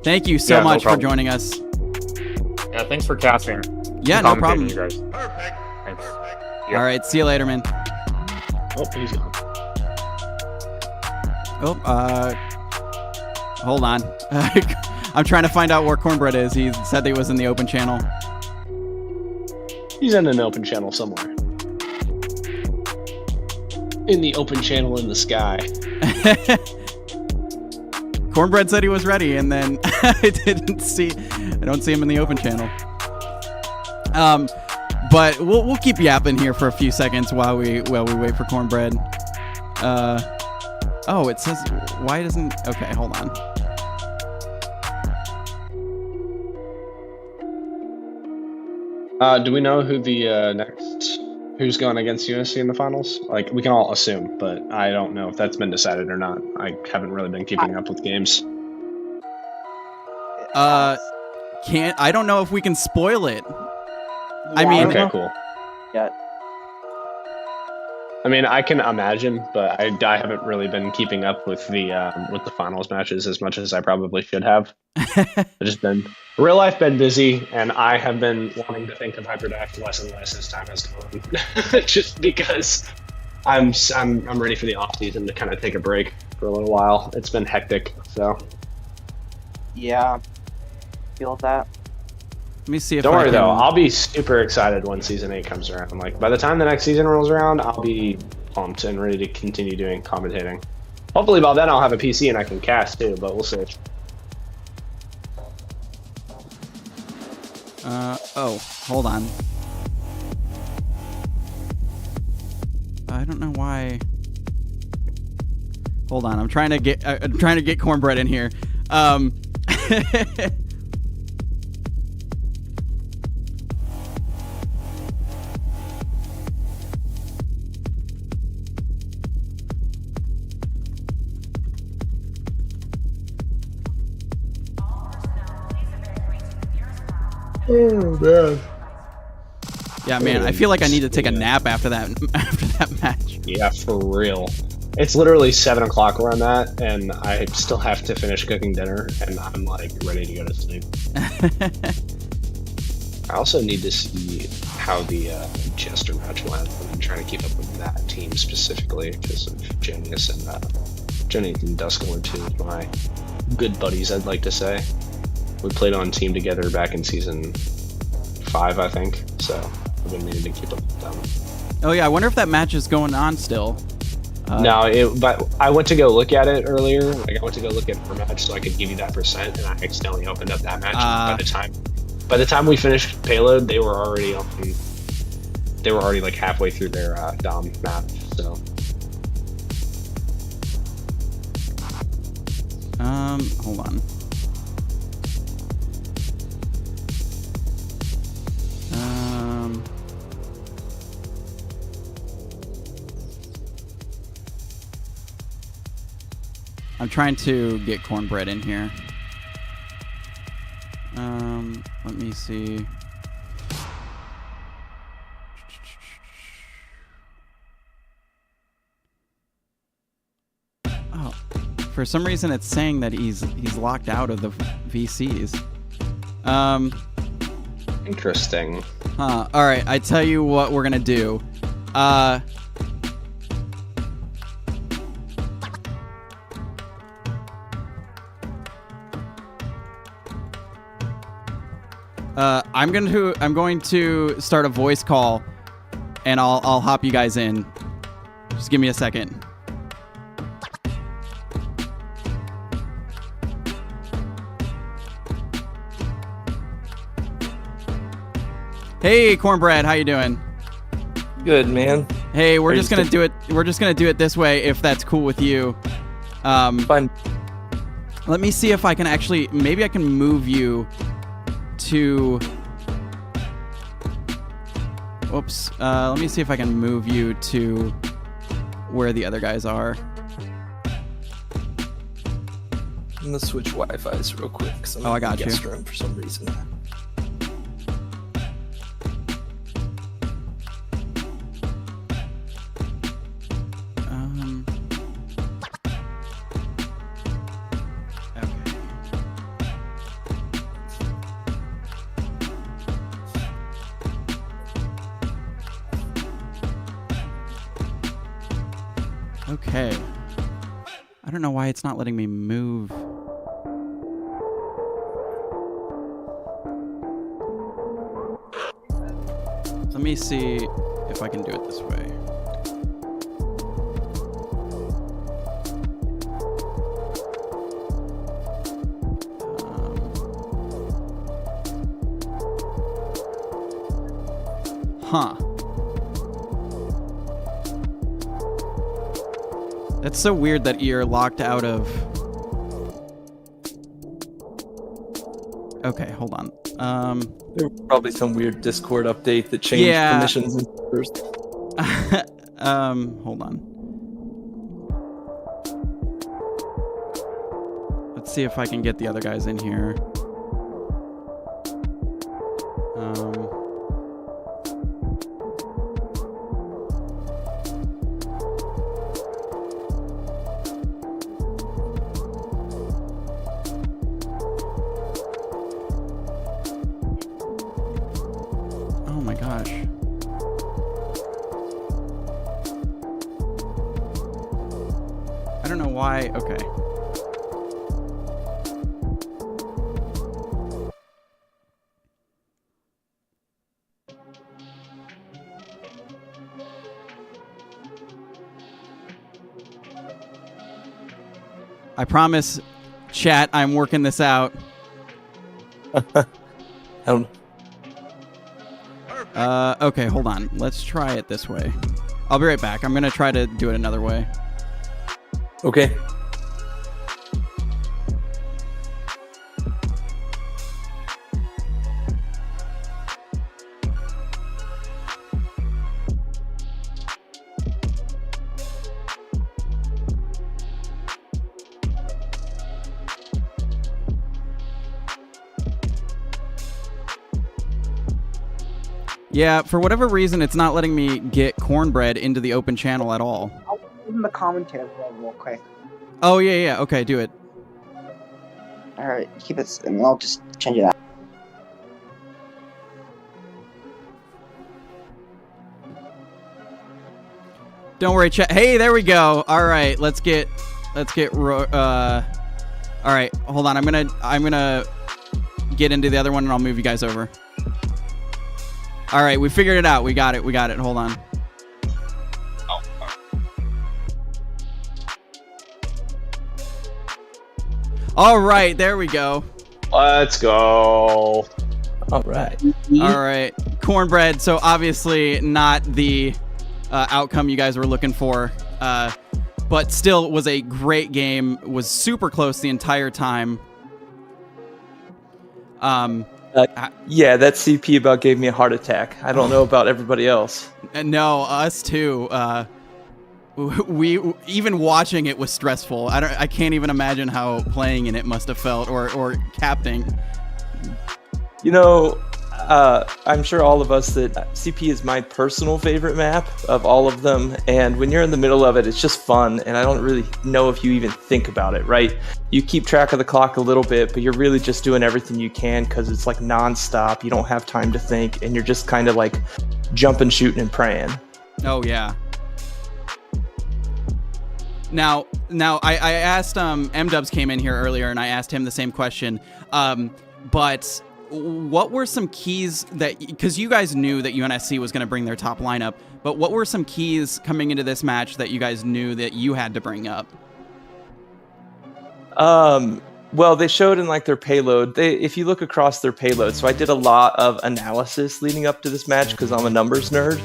Thank you so much for joining us. Yeah, thanks for casting. Yeah, no problem. You guys. Perfect. Thanks. Perfect. Yeah. All right, see you later, man. Oh, he's gone. Oh, hold on. I'm trying to find out where Cornbread is. He said that he was in the open channel. He's in an open channel somewhere. In the open channel in the sky. Cornbread said he was ready, and then I don't see him in the open channel. But we'll keep yapping here for a few seconds while we wait for Cornbread. Oh, it says why doesn't? Okay, hold on. Do we know who the who's going against UNSC in the finals? Like, we can all assume, but I don't know if that's been decided or not. I haven't really been keeping up with games. I don't know if we can spoil it. I Yeah, mean, Okay, cool. Yeah. I mean, I can imagine, but I haven't really been keeping up with the finals matches as much as I probably should have. I've just been real life been busy, and I have been wanting to think of Hyperdash less and less as time has gone. Just because I'm ready for the off season to kind of take a break for a little while. It's been hectic, so. Yeah. Feel that. let me see if Don't I worry can... though, I'll be super excited when season 8 comes around. Like, by the time the next season rolls around, I'll be pumped and ready to continue doing commentating. Hopefully by then I'll have a PC and I can cast too, but we'll see. Oh, hold on. I don't know why. Hold on, I'm trying to get Cornbread in here. Oh man. Yeah, man, I feel like I need to take a nap after that match. Yeah, for real. It's literally 7 o'clock where I'm at, and I still have to finish cooking dinner, and I'm like ready to go to sleep. I also need to see how the Chester match went. I'm trying to keep up with that team specifically because of Janius and Duskull are two of my good buddies, I'd like to say. We played on team together back in season 5, I think. So I've been meaning to keep up with them. Oh yeah, I wonder if that match is going on still. No, but I went to go look at it earlier. Like, I went to go look at her match so I could give you that percent, and I accidentally opened up that match. By the time we finished payload, they were already like halfway through their Dom map. So. Hold on. I'm trying to get Cornbread in here. Let me see. Oh, for some reason it's saying that he's locked out of the VCs. Interesting. Huh. All right, I tell you what we're gonna do. I'm going to start a voice call, and I'll hop you guys in. Just give me a second. Hey, Cornbread, how you doing? Good, man. Hey, we're just gonna do it. We're just gonna do it this way, if that's cool with you. Fine. Let me see if I can actually. Maybe I can move you to. Oops. Let me see if I can move you to where the other guys are. I'm gonna switch Wi-Fi's real quick. I got you. Guest room for some reason. Okay. I don't know why it's not letting me move. Let me see if I can do it this way. Huh. That's so weird that you're locked out of... Okay, hold on. There was probably some weird Discord update that changed permissions and first. Hold on. Let's see if I can get the other guys in here. Oh my gosh. I don't know why. Okay. I promise, chat, I'm working this out. Okay, hold on. Let's try it this way. I'll be right back. I'm going to try to do it another way. Okay. Yeah, for whatever reason, it's not letting me get Cornbread into the open channel at all. I'll give him the commentator role real quick. Oh, yeah. Okay, do it. Alright, keep it, and I'll just change it out. Don't worry, chat. Hey, there we go. All right, let's get all right, hold on. I'm gonna get into the other one, and I'll move you guys over. All right, we figured it out. We got it. Hold on. All right, there we go. Let's go. All right. All right, Cornbread. So obviously not the outcome you guys were looking for, but still was a great game. Was super close the entire time. Yeah, that CP about gave me a heart attack. I don't know about everybody else. No, us too. We even watching it was stressful. I can't even imagine how playing in it must have felt, or capting. You know, I'm sure all of us that CP is my personal favorite map of all of them, and when you're in the middle of it, it's just fun, and I don't really know if you even think about it, right? You keep track of the clock a little bit, but you're really just doing everything you can because it's like non-stop. You don't have time to think, and you're just kind of like jumping, shooting, and praying. Oh, yeah. Now, I asked, M-Dubs came in here earlier, and I asked him the same question, but what were some keys that, because you guys knew that UNSC was going to bring their top lineup, but what were some keys coming into this match that you guys knew that you had to bring up? Well, they showed in like their payload. If you look across their payload, so I did a lot of analysis leading up to this match because I'm a numbers nerd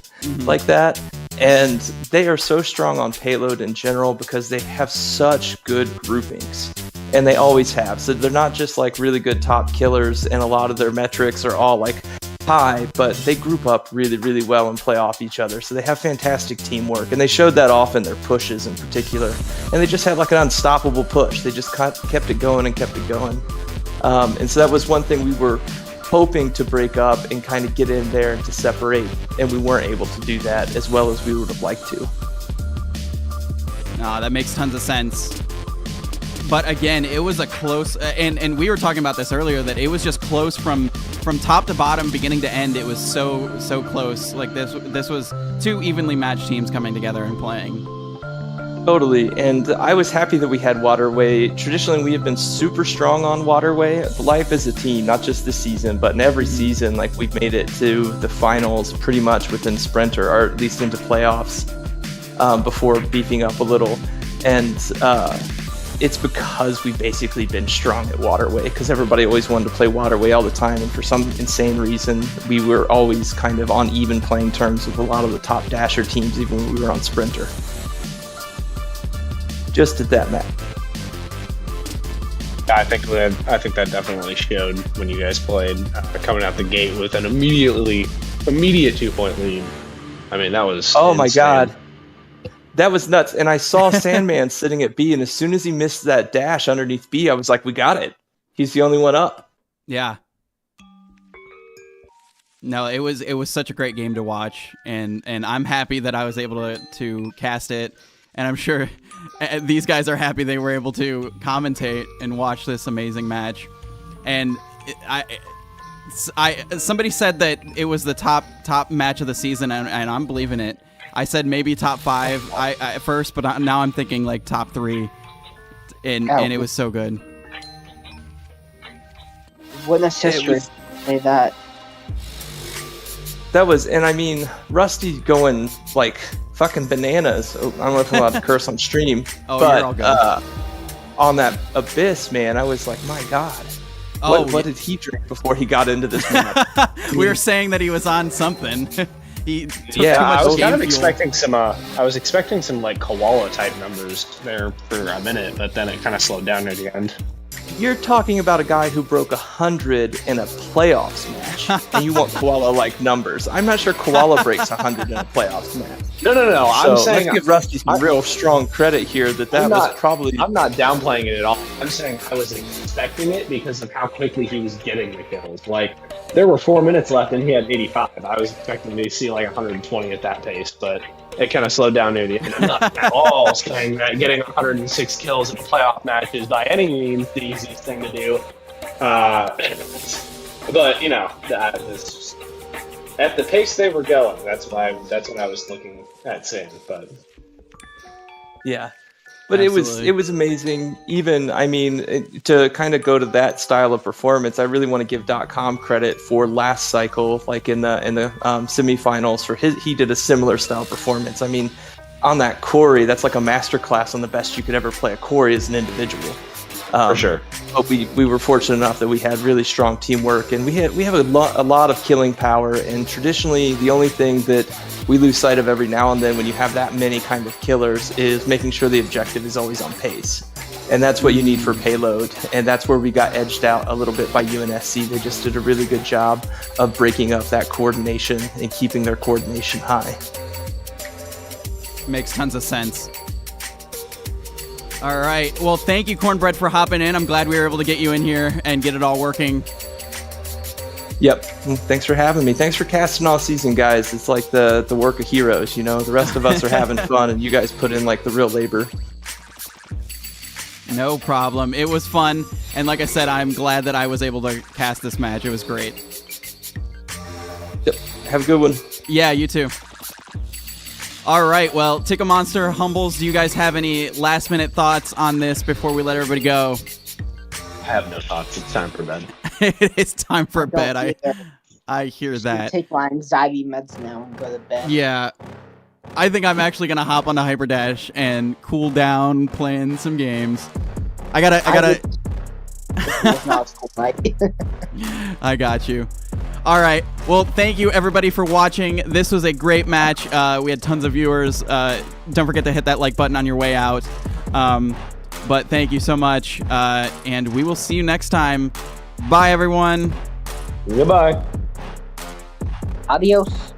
like that. And they are so strong on payload in general because they have such good groupings. And they always have. So they're not just like really good top killers, and a lot of their metrics are all like high, but they group up really, really well and play off each other. So they have fantastic teamwork, and they showed that off in their pushes in particular. And they just had like an unstoppable push. They just kept it going and kept it going. And so that was one thing we were hoping to break up and kind of get in there and to separate, and we weren't able to do that as well as we would have liked to. No, that makes tons of sense. But again, it was a close, and we were talking about this earlier, that it was just close from top to bottom, beginning to end. It was so close. Like this was two evenly matched teams coming together and playing. Totally, and I was happy that we had Waterway. Traditionally, we have been super strong on Waterway. Life as a team, not just this season, but in every season, like we've made it to the finals pretty much within Sprinter, or at least into playoffs before beefing up a little. And it's because we've basically been strong at Waterway, because everybody always wanted to play Waterway all the time, and for some insane reason, we were always kind of on even playing terms with a lot of the top Dasher teams, even when we were on Sprinter. Just at that map. I think that definitely showed when you guys played, coming out the gate with an immediate 2-point lead. I mean, that was my insane. God. That was nuts. And I saw Sandman sitting at B, and as soon as he missed that dash underneath B, I was like, we got it. He's the only one up. Yeah. No, it was such a great game to watch, and I'm happy that I was able to cast it, and I'm sure these guys are happy they were able to commentate and watch this amazing match. And somebody said that it was the top match of the season, and I'm believing it. I said maybe top 5 at first, but now I'm thinking like top 3, and it was so good. Witness history say that. That was, and I mean, Rusty going like fucking bananas. I don't know if I'm allowed to curse on stream, but you're all good. On that Abyss, man, I was like, my God. What did he drink before he got into this map? We were saying that he was on something. He took too much I was kind of game expecting some. I was expecting some like koala type numbers there for a minute, but then it kind of slowed down near the end. You're talking about a guy who broke 100 in a playoffs match, and you want koala-like numbers. I'm not sure koala breaks 100 in a playoffs match. No. I'm saying let's give Rusty some real strong credit here. That was probably. I'm not downplaying it at all. I'm saying I was expecting it because of how quickly he was getting the kills. Like there were 4 minutes left, and he had 85. I was expecting to see like 120 at that pace, but it kind of slowed down near the end. I'm not at all saying that getting 106 kills in a playoff match is by any means the easiest thing to do. But you know, at the pace they were going, that's what I was looking at saying. But yeah, but Absolutely. it was amazing. Even I mean, to kind of go to that style of performance, I really want to give .com credit for last cycle, like in the semifinals for he did a similar style performance. I mean, on that Corey, that's like a masterclass on the best you could ever play a Corey as an individual. For sure. But we were fortunate enough that we had really strong teamwork, and we have a lot of killing power. And traditionally, the only thing that we lose sight of every now and then when you have that many kind of killers is making sure the objective is always on pace. And that's what you need for payload. And that's where we got edged out a little bit by UNSC. They just did a really good job of breaking up that coordination and keeping their coordination high. Makes tons of sense. All right. Well, thank you, Cornbread, for hopping in. I'm glad we were able to get you in here and get it all working. Yep. Thanks for having me. Thanks for casting all season, guys. It's like the work of heroes, you know. The rest of us are having fun, and you guys put in like the real labor. No problem. It was fun. And like I said, I'm glad that I was able to cast this match. It was great. Yep. Have a good one. Yeah, you too. All right, well, Tick a Monster, Humbles, do you guys have any last-minute thoughts on this before we let everybody go? I have no thoughts. It's time for bed. It's time for bed. either. I hear that. Take my anxiety meds now and go to bed. Yeah. I think I'm actually going to hop onto Hyperdash and cool down playing some games. I gotta It was not a school night. I got you. All right. Well, thank you everybody for watching. This was a great match. We had tons of viewers. Don't forget to hit that like button on your way out. But thank you so much. And we will see you next time. Bye, everyone. Goodbye. Adios.